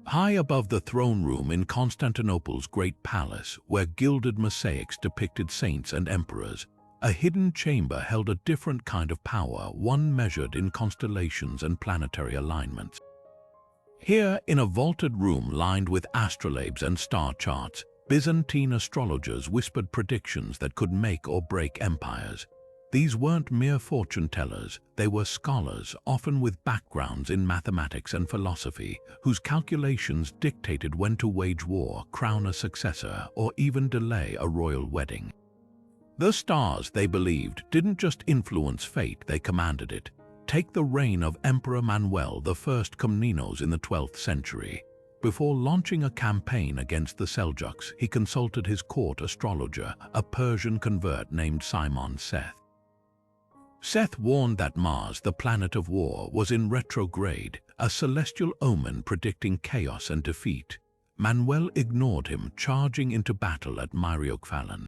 High above the throne room in Constantinople's great palace, where gilded mosaics depicted saints and emperors, a hidden chamber held a different kind of power, one measured in constellations and planetary alignments. Here, in a vaulted room lined with astrolabes and star charts, Byzantine astrologers whispered predictions that could make or break empires. These weren't mere fortune tellers, they were scholars, often with backgrounds in mathematics and philosophy, whose calculations dictated when to wage war, crown a successor, or even delay a royal wedding. The stars, they believed, didn't just influence fate, they commanded it. Take the reign of Emperor Manuel I Komnenos in the 12th century. Before launching a campaign against the Seljuks, he consulted his court astrologer, a Persian convert named Simon Seth. Seth warned that Mars, the planet of war, was in retrograde, a celestial omen predicting chaos and defeat. Manuel ignored him, charging into battle at Myriokphalon.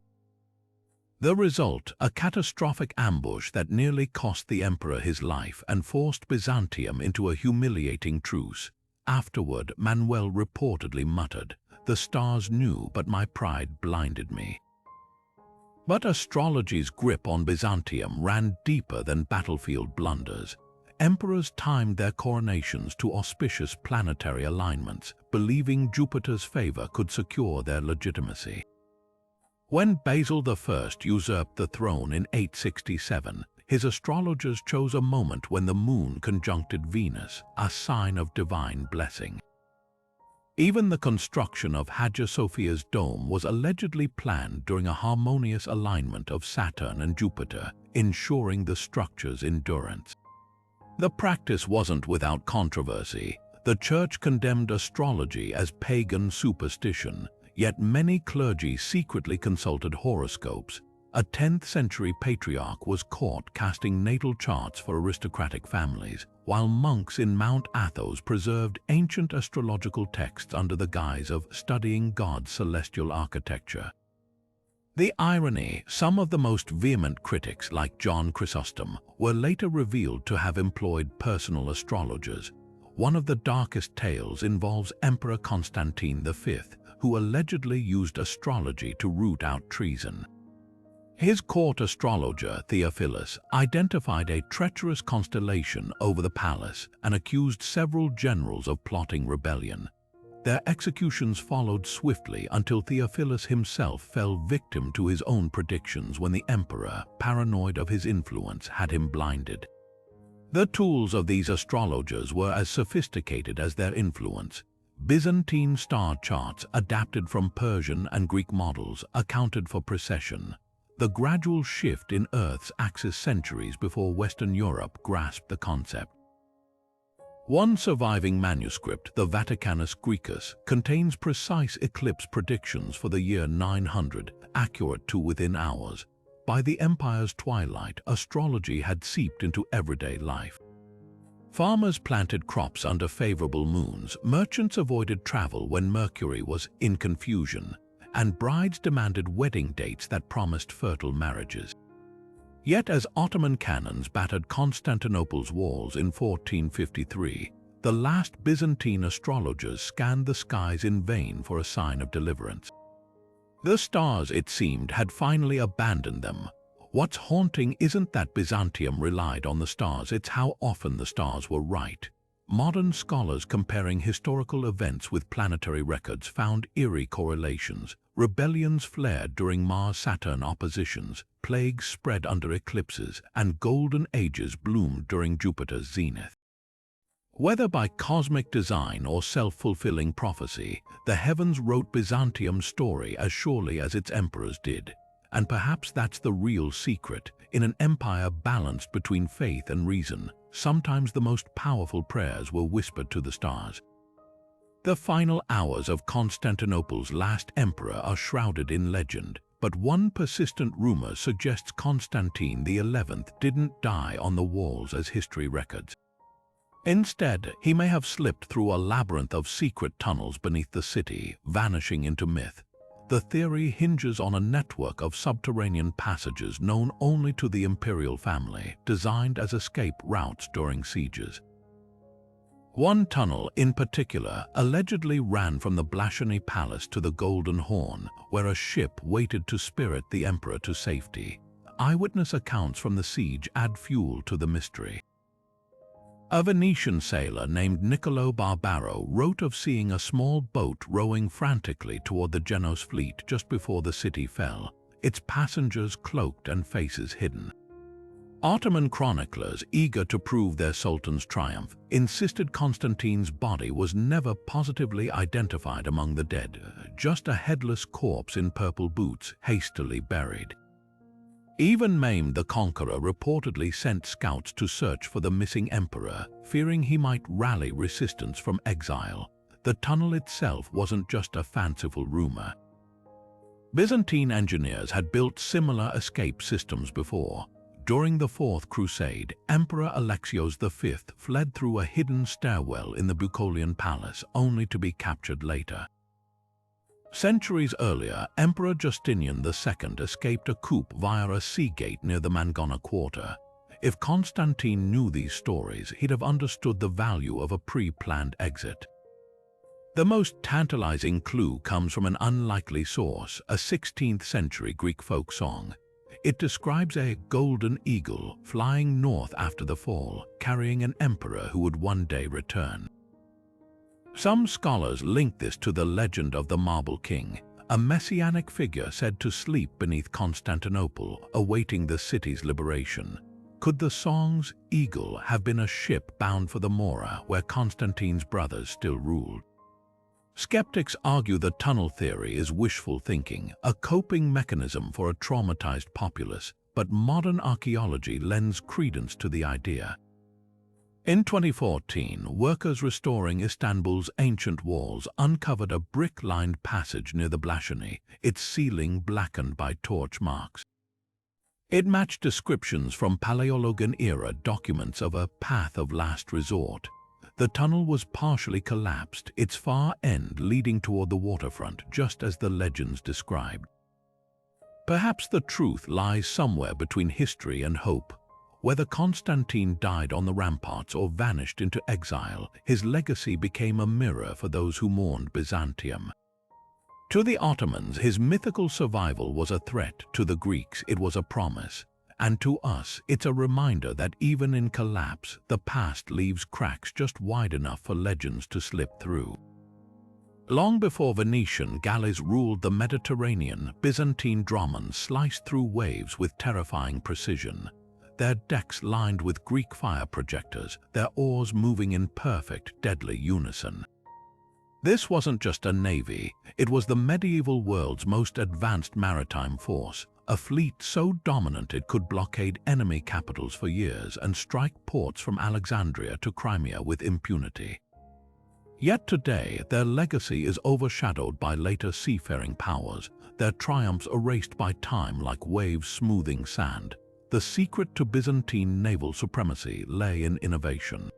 The result, a catastrophic ambush that nearly cost the emperor his life and forced Byzantium into a humiliating truce. Afterward, Manuel reportedly muttered, "The stars knew, but my pride blinded me." But astrology's grip on Byzantium ran deeper than battlefield blunders. Emperors timed their coronations to auspicious planetary alignments, believing Jupiter's favor could secure their legitimacy. When Basil I usurped the throne in 867, his astrologers chose a moment when the moon conjuncted Venus, a sign of divine blessing. Even the construction of Hagia Sophia's dome was allegedly planned during a harmonious alignment of Saturn and Jupiter, ensuring the structure's endurance. The practice wasn't without controversy. The Church condemned astrology as pagan superstition, yet many clergy secretly consulted horoscopes. A 10th-century patriarch was caught casting natal charts for aristocratic families, while monks in Mount Athos preserved ancient astrological texts under the guise of studying God's celestial architecture. The irony, some of the most vehement critics, like John Chrysostom, were later revealed to have employed personal astrologers. One of the darkest tales involves Emperor Constantine V, who allegedly used astrology to root out treason. His court astrologer, Theophilus, identified a treacherous constellation over the palace and accused several generals of plotting rebellion. Their executions followed swiftly until Theophilus himself fell victim to his own predictions when the emperor, paranoid of his influence, had him blinded. The tools of these astrologers were as sophisticated as their influence. Byzantine star charts, adapted from Persian and Greek models, accounted for precession. The gradual shift in Earth's axis centuries before Western Europe grasped the concept. One surviving manuscript, the Vaticanus Graecus, contains precise eclipse predictions for the year 900, accurate to within hours. By the empire's twilight, astrology had seeped into everyday life. Farmers planted crops under favorable moons, merchants avoided travel when Mercury was in confusion, and brides demanded wedding dates that promised fertile marriages. Yet as Ottoman cannons battered Constantinople's walls in 1453, the last Byzantine astrologers scanned the skies in vain for a sign of deliverance. The stars, it seemed, had finally abandoned them. What's haunting isn't that Byzantium relied on the stars, it's how often the stars were right. Modern scholars comparing historical events with planetary records found eerie correlations. Rebellions flared during Mars-Saturn oppositions, plagues spread under eclipses, and golden ages bloomed during Jupiter's zenith. Whether by cosmic design or self-fulfilling prophecy, the heavens wrote Byzantium's story as surely as its emperors did. And perhaps that's the real secret. In an empire balanced between faith and reason, sometimes the most powerful prayers were whispered to the stars. The final hours of Constantinople's last emperor are shrouded in legend, but one persistent rumor suggests Constantine XI didn't die on the walls as history records. Instead, he may have slipped through a labyrinth of secret tunnels beneath the city, vanishing into myth. The theory hinges on a network of subterranean passages known only to the imperial family, designed as escape routes during sieges. One tunnel, in particular, allegedly ran from the Blasphemy Palace to the Golden Horn, where a ship waited to spirit the emperor to safety. Eyewitness accounts from the siege add fuel to the mystery. A Venetian sailor named Niccolo Barbaro wrote of seeing a small boat rowing frantically toward the Genoese fleet just before the city fell, its passengers cloaked and faces hidden. Ottoman chroniclers, eager to prove their sultan's triumph, insisted Constantine's body was never positively identified among the dead, just a headless corpse in purple boots, hastily buried. Even Mame the Conqueror reportedly sent scouts to search for the missing emperor, fearing he might rally resistance from exile. The tunnel itself wasn't just a fanciful rumor. Byzantine engineers had built similar escape systems before. During the Fourth Crusade, Emperor Alexios V fled through a hidden stairwell in the Bucolian Palace, only to be captured later. Centuries earlier, Emperor Justinian II escaped a coup via a sea gate near the Mangona Quarter. If Constantine knew these stories, he'd have understood the value of a pre-planned exit. The most tantalizing clue comes from an unlikely source, a 16th-century Greek folk song. It describes a golden eagle flying north after the fall, carrying an emperor who would one day return. Some scholars link this to the legend of the Marble King, a messianic figure said to sleep beneath Constantinople, awaiting the city's liberation. Could the song's eagle have been a ship bound for the Mora, where Constantine's brothers still ruled? Skeptics argue the tunnel theory is wishful thinking, a coping mechanism for a traumatized populace, but modern archaeology lends credence to the idea. In 2014, workers restoring Istanbul's ancient walls uncovered a brick-lined passage near the Blasphemy, its ceiling blackened by torch marks. It matched descriptions from Paleologan-era documents of a path of last resort. The tunnel was partially collapsed, its far end leading toward the waterfront, just as the legends described. Perhaps the truth lies somewhere between history and hope. Whether Constantine died on the ramparts or vanished into exile, his legacy became a mirror for those who mourned Byzantium. To the Ottomans, his mythical survival was a threat. To the Greeks, it was a promise. And to us, it's a reminder that even in collapse, the past leaves cracks just wide enough for legends to slip through. Long before Venetian galleys ruled the Mediterranean, Byzantine dromons sliced through waves with terrifying precision. Their decks lined with Greek fire projectors, their oars moving in perfect, deadly unison. This wasn't just a navy, it was the medieval world's most advanced maritime force, a fleet so dominant it could blockade enemy capitals for years and strike ports from Alexandria to Crimea with impunity. Yet today, their legacy is overshadowed by later seafaring powers, their triumphs erased by time like waves smoothing sand. The secret to Byzantine naval supremacy lay in innovation.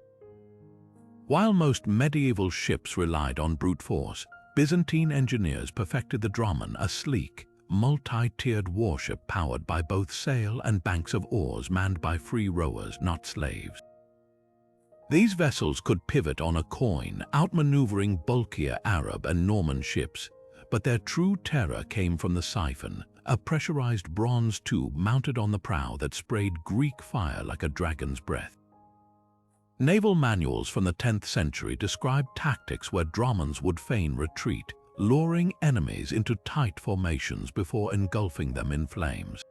While most medieval ships relied on brute force, Byzantine engineers perfected the dromon, a sleek, multi-tiered warship powered by both sail and banks of oars manned by free rowers, not slaves. These vessels could pivot on a coin, outmaneuvering bulkier Arab and Norman ships, but their true terror came from the siphon, a pressurized bronze tube mounted on the prow that sprayed Greek fire like a dragon's breath. Naval manuals from the 10th century described tactics where dromons would feign retreat, luring enemies into tight formations before engulfing them in flames.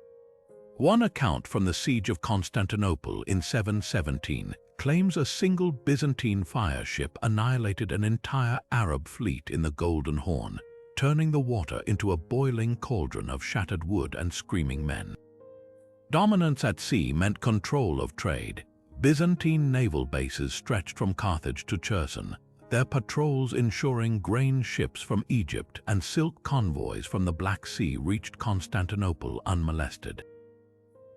One account from the Siege of Constantinople in 717 claims a single Byzantine fire ship annihilated an entire Arab fleet in the Golden Horn, turning the water into a boiling cauldron of shattered wood and screaming men. Dominance at sea meant control of trade. Byzantine naval bases stretched from Carthage to Cherson, their patrols ensuring grain ships from Egypt and silk convoys from the Black Sea reached Constantinople unmolested.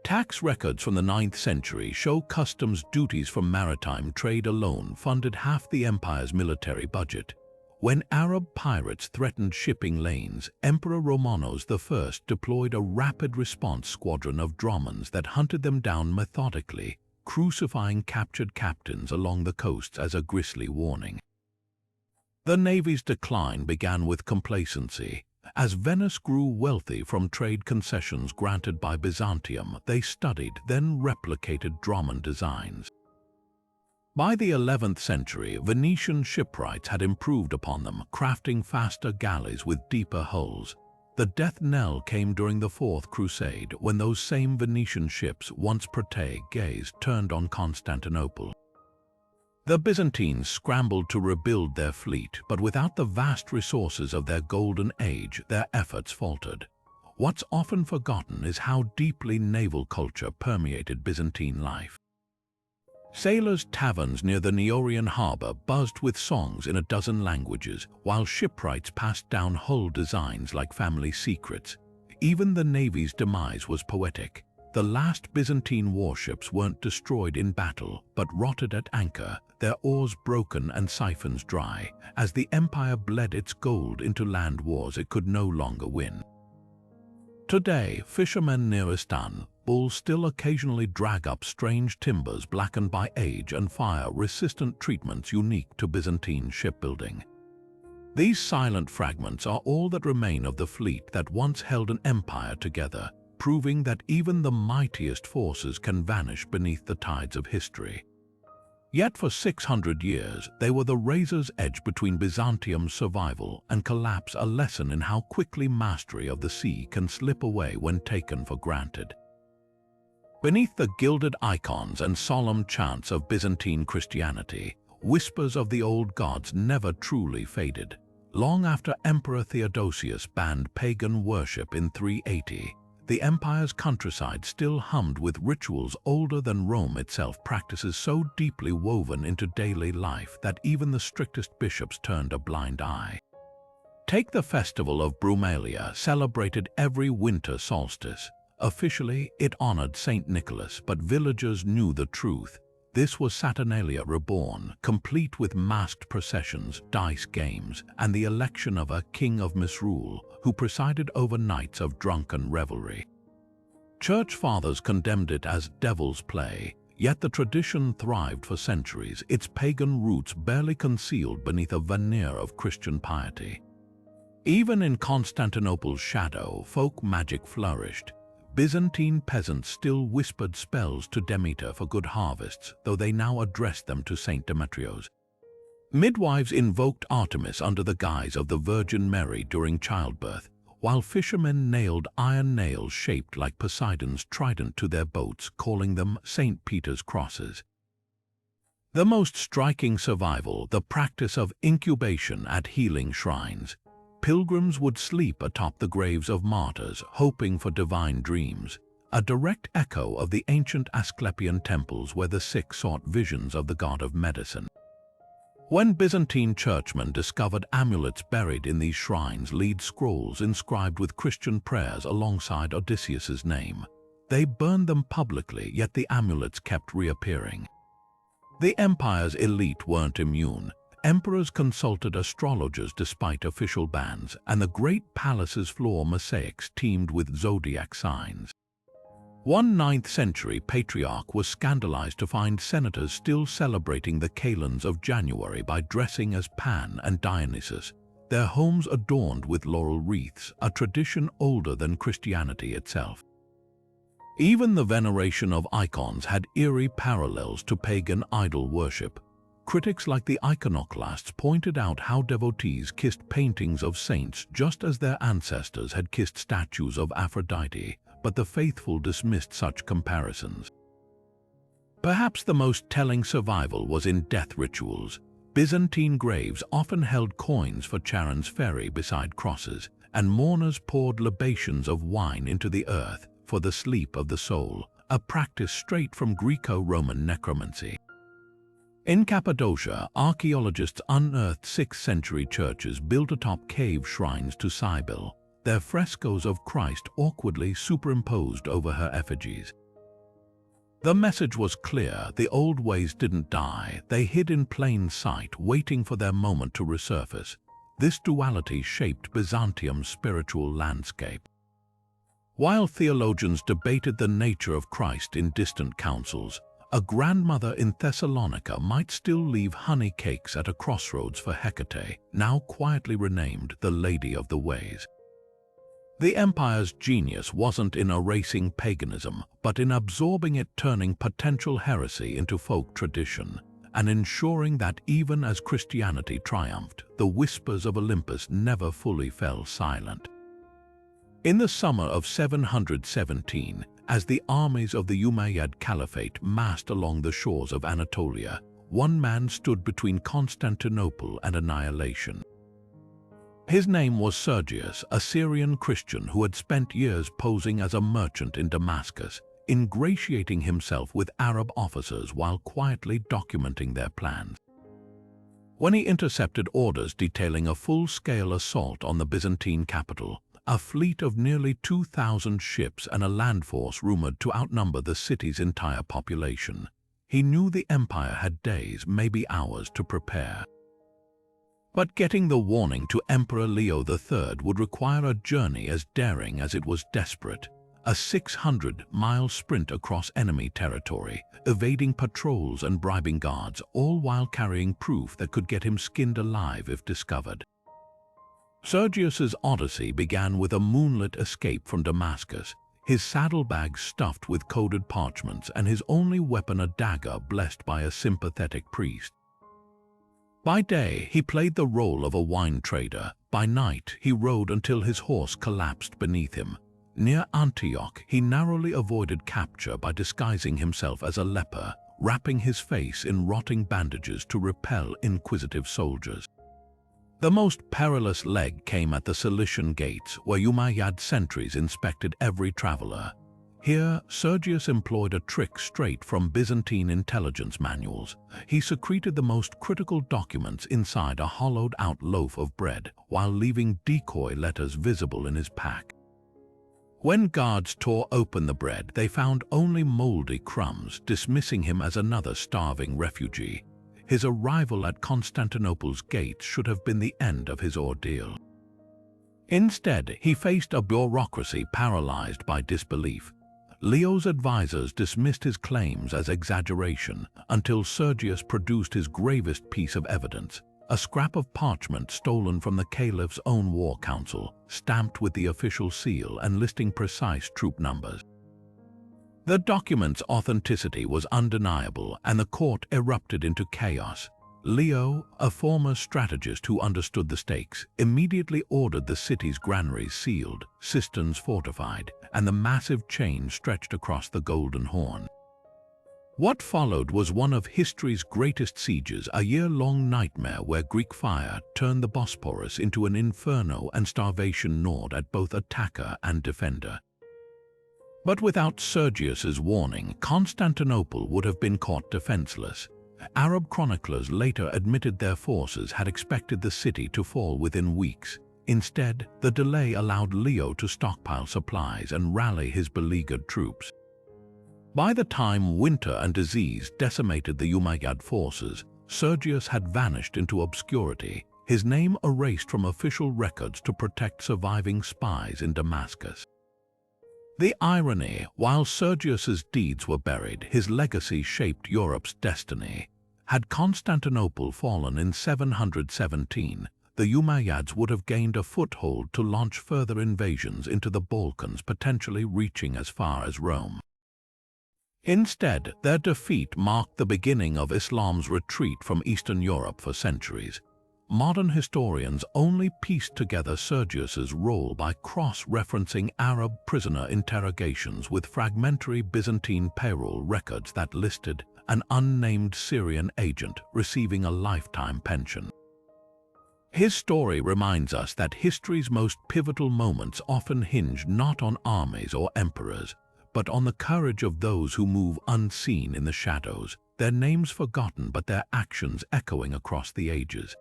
Tax records from the 9th century show customs duties from maritime trade alone funded half the empire's military budget. When Arab pirates threatened shipping lanes, Emperor Romanos I deployed a rapid response squadron of dromons that hunted them down methodically, crucifying captured captains along the coasts as a grisly warning. The navy's decline began with complacency. As Venice grew wealthy from trade concessions granted by Byzantium, they studied, then replicated dromon designs. By the 11th century, Venetian shipwrights had improved upon them, crafting faster galleys with deeper hulls. The death knell came during the Fourth Crusade, when those same Venetian ships, once protege, turned on Constantinople. The Byzantines scrambled to rebuild their fleet, but without the vast resources of their golden age, their efforts faltered. What's often forgotten is how deeply naval culture permeated Byzantine life. Sailors' taverns near the Neorian harbor buzzed with songs in a dozen languages, while shipwrights passed down hull designs like family secrets. Even the navy's demise was poetic. The last Byzantine warships weren't destroyed in battle, but rotted at anchor, their oars broken and siphons dry, as the empire bled its gold into land wars it could no longer win. Today, fishermen near Istanbul still occasionally drag up strange timbers blackened by age and fire-resistant treatments unique to Byzantine shipbuilding. These silent fragments are all that remain of the fleet that once held an empire together, proving that even the mightiest forces can vanish beneath the tides of history. Yet for 600 years, they were the razor's edge between Byzantium's survival and collapse, a lesson in how quickly mastery of the sea can slip away when taken for granted. Beneath the gilded icons and solemn chants of Byzantine Christianity, whispers of the old gods never truly faded. Long after Emperor Theodosius banned pagan worship in 380, the empire's countryside still hummed with rituals older than Rome itself, practices so deeply woven into daily life that even the strictest bishops turned a blind eye. Take the festival of Brumalia, celebrated every winter solstice. Officially, it honored Saint Nicholas, but villagers knew the truth. This was Saturnalia reborn, complete with masked processions, dice games, and the election of a king of misrule, who presided over nights of drunken revelry. Church fathers condemned it as devil's play, yet the tradition thrived for centuries, its pagan roots barely concealed beneath a veneer of Christian piety. Even in Constantinople's shadow, folk magic flourished. Byzantine peasants still whispered spells to Demeter for good harvests, though they now addressed them to Saint Demetrios. Midwives invoked Artemis under the guise of the Virgin Mary during childbirth, while fishermen nailed iron nails shaped like Poseidon's trident to their boats, calling them St. Peter's crosses. The most striking survival, the practice of incubation at healing shrines. Pilgrims would sleep atop the graves of martyrs, hoping for divine dreams, a direct echo of the ancient Asclepian temples where the sick sought visions of the god of medicine. When Byzantine churchmen discovered amulets buried in these shrines, lead scrolls inscribed with Christian prayers alongside Odysseus's name, they burned them publicly, yet the amulets kept reappearing. The empire's elite weren't immune. Emperors consulted astrologers despite official bans, and the great palace's floor mosaics teemed with zodiac signs. One 9th-century patriarch was scandalized to find senators still celebrating the kalends of January by dressing as Pan and Dionysus, their homes adorned with laurel wreaths, a tradition older than Christianity itself. Even the veneration of icons had eerie parallels to pagan idol worship. Critics like the iconoclasts pointed out how devotees kissed paintings of saints just as their ancestors had kissed statues of Aphrodite, but the faithful dismissed such comparisons. Perhaps the most telling survival was in death rituals. Byzantine graves often held coins for Charon's ferry beside crosses, and mourners poured libations of wine into the earth for the sleep of the soul, a practice straight from Greco-Roman necromancy. In Cappadocia, archaeologists unearthed 6th-century churches built atop cave shrines to Cybele, their frescoes of Christ awkwardly superimposed over her effigies. The message was clear: the old ways didn't die, they hid in plain sight, waiting for their moment to resurface. This duality shaped Byzantium's spiritual landscape. While theologians debated the nature of Christ in distant councils, a grandmother in Thessalonica might still leave honey cakes at a crossroads for Hecate, now quietly renamed the Lady of the Ways. The empire's genius wasn't in erasing paganism, but in absorbing it, turning potential heresy into folk tradition, and ensuring that even as Christianity triumphed, the whispers of Olympus never fully fell silent. In the summer of 717, as the armies of the Umayyad Caliphate massed along the shores of Anatolia, one man stood between Constantinople and annihilation. His name was Sergius, a Syrian Christian who had spent years posing as a merchant in Damascus, ingratiating himself with Arab officers while quietly documenting their plans. When he intercepted orders detailing a full-scale assault on the Byzantine capital, a fleet of nearly 2,000 ships and a land force rumored to outnumber the city's entire population, he knew the empire had days, maybe hours, to prepare. But getting the warning to Emperor Leo III would require a journey as daring as it was desperate, a 600-mile sprint across enemy territory, evading patrols and bribing guards, all while carrying proof that could get him skinned alive if discovered. Sergius's odyssey began with a moonlit escape from Damascus, his saddlebags stuffed with coded parchments and his only weapon a dagger blessed by a sympathetic priest. By day, he played the role of a wine trader. By night, he rode until his horse collapsed beneath him. Near Antioch, he narrowly avoided capture by disguising himself as a leper, wrapping his face in rotting bandages to repel inquisitive soldiers. The most perilous leg came at the Cilician gates, where Umayyad sentries inspected every traveler. Here, Sergius employed a trick straight from Byzantine intelligence manuals. He secreted the most critical documents inside a hollowed-out loaf of bread, while leaving decoy letters visible in his pack. When guards tore open the bread, they found only moldy crumbs, dismissing him as another starving refugee. His arrival at Constantinople's gates should have been the end of his ordeal. Instead, he faced a bureaucracy paralyzed by disbelief. Leo's advisors dismissed his claims as exaggeration until Sergius produced his gravest piece of evidence, a scrap of parchment stolen from the caliph's own war council, stamped with the official seal and listing precise troop numbers. The document's authenticity was undeniable, and the court erupted into chaos. Leo, a former strategist who understood the stakes, immediately ordered the city's granaries sealed, cisterns fortified, and the massive chain stretched across the Golden Horn. What followed was one of history's greatest sieges, a year-long nightmare where Greek fire turned the Bosporus into an inferno and starvation gnawed at both attacker and defender. But without Sergius's warning, Constantinople would have been caught defenseless. Arab chroniclers later admitted their forces had expected the city to fall within weeks. Instead, the delay allowed Leo to stockpile supplies and rally his beleaguered troops. By the time winter and disease decimated the Umayyad forces, Sergius had vanished into obscurity, his name erased from official records to protect surviving spies in Damascus. The irony, while Sergius's deeds were buried, his legacy shaped Europe's destiny. Had Constantinople fallen in 717, the Umayyads would have gained a foothold to launch further invasions into the Balkans, potentially reaching as far as Rome. Instead, their defeat marked the beginning of Islam's retreat from Eastern Europe for centuries. Modern historians only pieced together Sergius's role by cross-referencing Arab prisoner interrogations with fragmentary Byzantine payroll records that listed an unnamed Syrian agent receiving a lifetime pension. His story reminds us that history's most pivotal moments often hinge not on armies or emperors, but on the courage of those who move unseen in the shadows, their names forgotten but their actions echoing across the ages.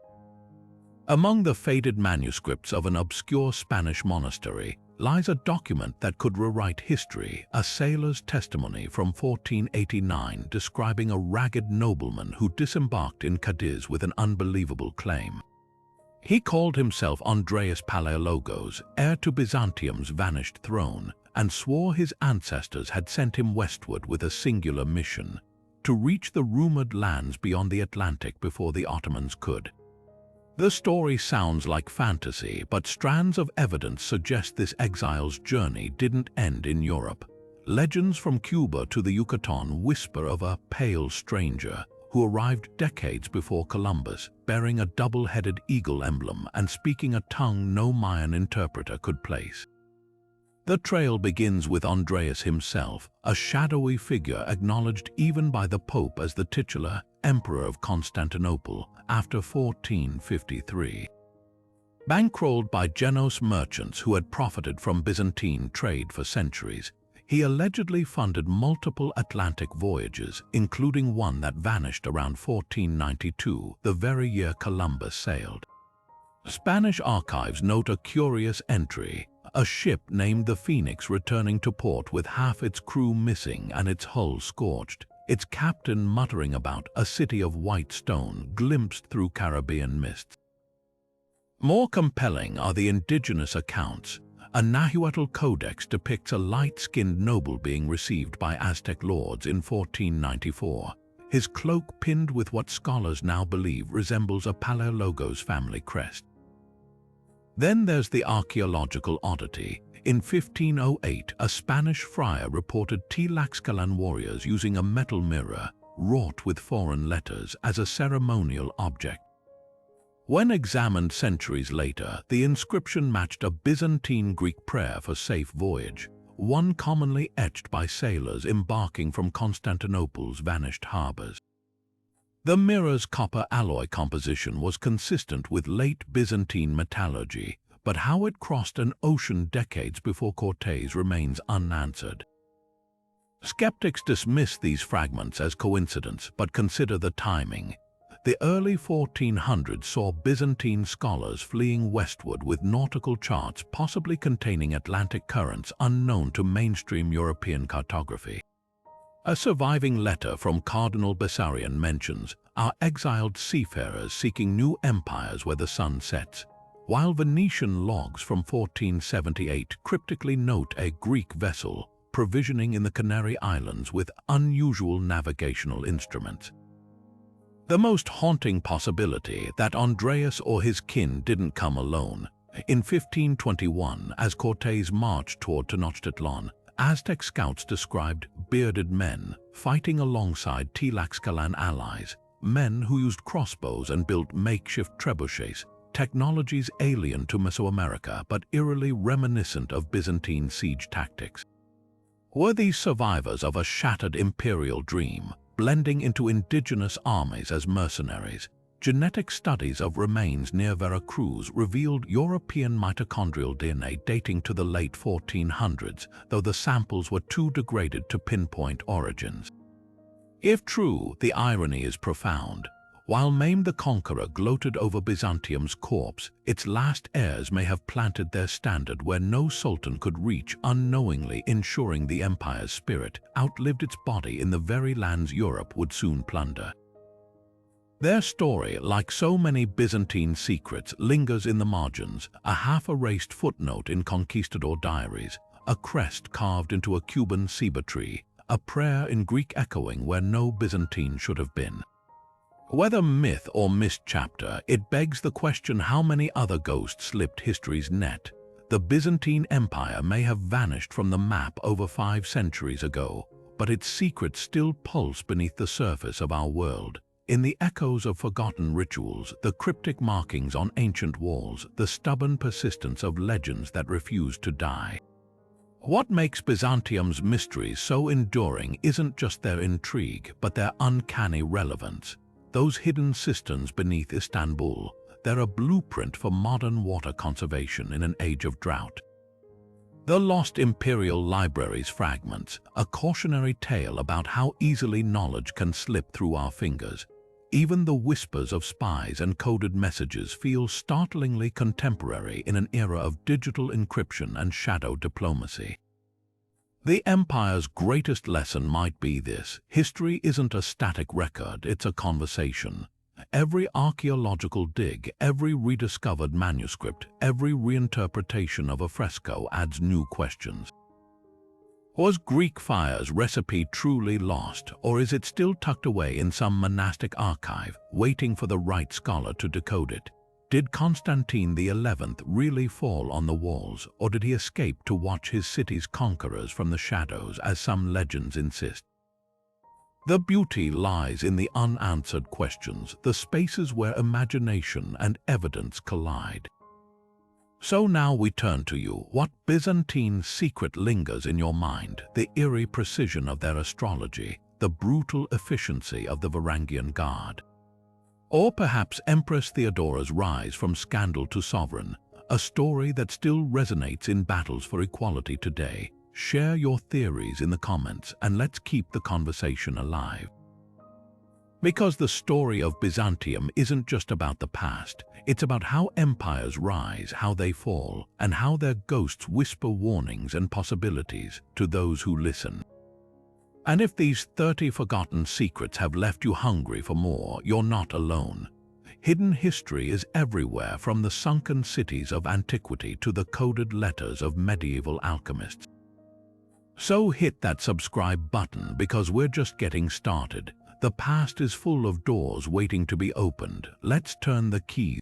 Among the faded manuscripts of an obscure Spanish monastery lies a document that could rewrite history, a sailor's testimony from 1489 describing a ragged nobleman who disembarked in Cadiz with an unbelievable claim. He called himself Andreas Palaiologos, heir to Byzantium's vanished throne, and swore his ancestors had sent him westward with a singular mission, to reach the rumored lands beyond the Atlantic before the Ottomans could. The story sounds like fantasy, but strands of evidence suggest this exile's journey didn't end in Europe. Legends from Cuba to the Yucatan whisper of a pale stranger who arrived decades before Columbus, bearing a double-headed eagle emblem and speaking a tongue no Mayan interpreter could place. The trail begins with Andreas himself, a shadowy figure acknowledged even by the Pope as the titular Emperor of Constantinople after 1453. Bankrolled by Genoese merchants who had profited from Byzantine trade for centuries, he allegedly funded multiple Atlantic voyages, including one that vanished around 1492, the very year Columbus sailed. Spanish archives note a curious entry, a ship named the Phoenix returning to port with half its crew missing and its hull scorched, its captain muttering about a city of white stone glimpsed through Caribbean mists. More compelling are the indigenous accounts. A Nahuatl codex depicts a light-skinned noble being received by Aztec lords in 1494, his cloak pinned with what scholars now believe resembles a Palaiologos family crest. Then there's the archaeological oddity. In 1508, a Spanish friar reported Tlaxcalan warriors using a metal mirror, wrought with foreign letters, as a ceremonial object. When examined centuries later, the inscription matched a Byzantine Greek prayer for safe voyage, one commonly etched by sailors embarking from Constantinople's vanished harbors. The mirror's copper alloy composition was consistent with late Byzantine metallurgy, but how it crossed an ocean decades before Cortés remains unanswered. Skeptics dismiss these fragments as coincidence, but consider the timing. The early 1400s saw Byzantine scholars fleeing westward with nautical charts possibly containing Atlantic currents unknown to mainstream European cartography. A surviving letter from Cardinal Bessarion mentions our exiled seafarers seeking new empires where the sun sets, while Venetian logs from 1478 cryptically note a Greek vessel provisioning in the Canary Islands with unusual navigational instruments. The most haunting possibility that Andreas or his kin didn't come alone. In 1521, as Cortés marched toward Tenochtitlan, Aztec scouts described bearded men fighting alongside Tlaxcalan allies, men who used crossbows and built makeshift trebuchets, technologies alien to Mesoamerica but eerily reminiscent of Byzantine siege tactics. Were these survivors of a shattered imperial dream, blending into indigenous armies as mercenaries. Genetic studies of remains near Veracruz revealed European mitochondrial DNA dating to the late 1400s, though the samples were too degraded to pinpoint origins. If true, the irony is profound. While Mame the Conqueror gloated over Byzantium's corpse, its last heirs may have planted their standard where no sultan could reach, unknowingly ensuring the empire's spirit outlived its body in the very lands Europe would soon plunder. Their story, like so many Byzantine secrets, lingers in the margins, a half-erased footnote in conquistador diaries, a crest carved into a Cuban ceiba tree, a prayer in Greek echoing where no Byzantine should have been. Whether myth or missed chapter, it begs the question how many other ghosts slipped history's net. The Byzantine Empire may have vanished from the map over 5 centuries ago, but its secrets still pulse beneath the surface of our world. In the echoes of forgotten rituals, the cryptic markings on ancient walls, the stubborn persistence of legends that refuse to die. What makes Byzantium's mysteries so enduring isn't just their intrigue, but their uncanny relevance. Those hidden cisterns beneath Istanbul, they're a blueprint for modern water conservation in an age of drought. The lost Imperial Library's fragments, a cautionary tale about how easily knowledge can slip through our fingers. Even the whispers of spies and coded messages feel startlingly contemporary in an era of digital encryption and shadow diplomacy. The empire's greatest lesson might be this: history isn't a static record, it's a conversation. Every archaeological dig, every rediscovered manuscript, every reinterpretation of a fresco adds new questions. Was Greek fire's recipe truly lost, or is it still tucked away in some monastic archive, waiting for the right scholar to decode it? Did Constantine XI really fall on the walls, or did he escape to watch his city's conquerors from the shadows, as some legends insist? The beauty lies in the unanswered questions, the spaces where imagination and evidence collide. So now we turn to you. What Byzantine secret lingers in your mind? The eerie precision of their astrology, the brutal efficiency of the Varangian Guard. Or perhaps Empress Theodora's rise from scandal to sovereign, a story that still resonates in battles for equality today. Share your theories in the comments and let's keep the conversation alive. Because the story of Byzantium isn't just about the past, it's about how empires rise, how they fall, and how their ghosts whisper warnings and possibilities to those who listen. And if these 30 forgotten secrets have left you hungry for more, you're not alone. Hidden history is everywhere, from the sunken cities of antiquity to the coded letters of medieval alchemists. So hit that subscribe button, because we're just getting started. The past is full of doors waiting to be opened. Let's turn the keys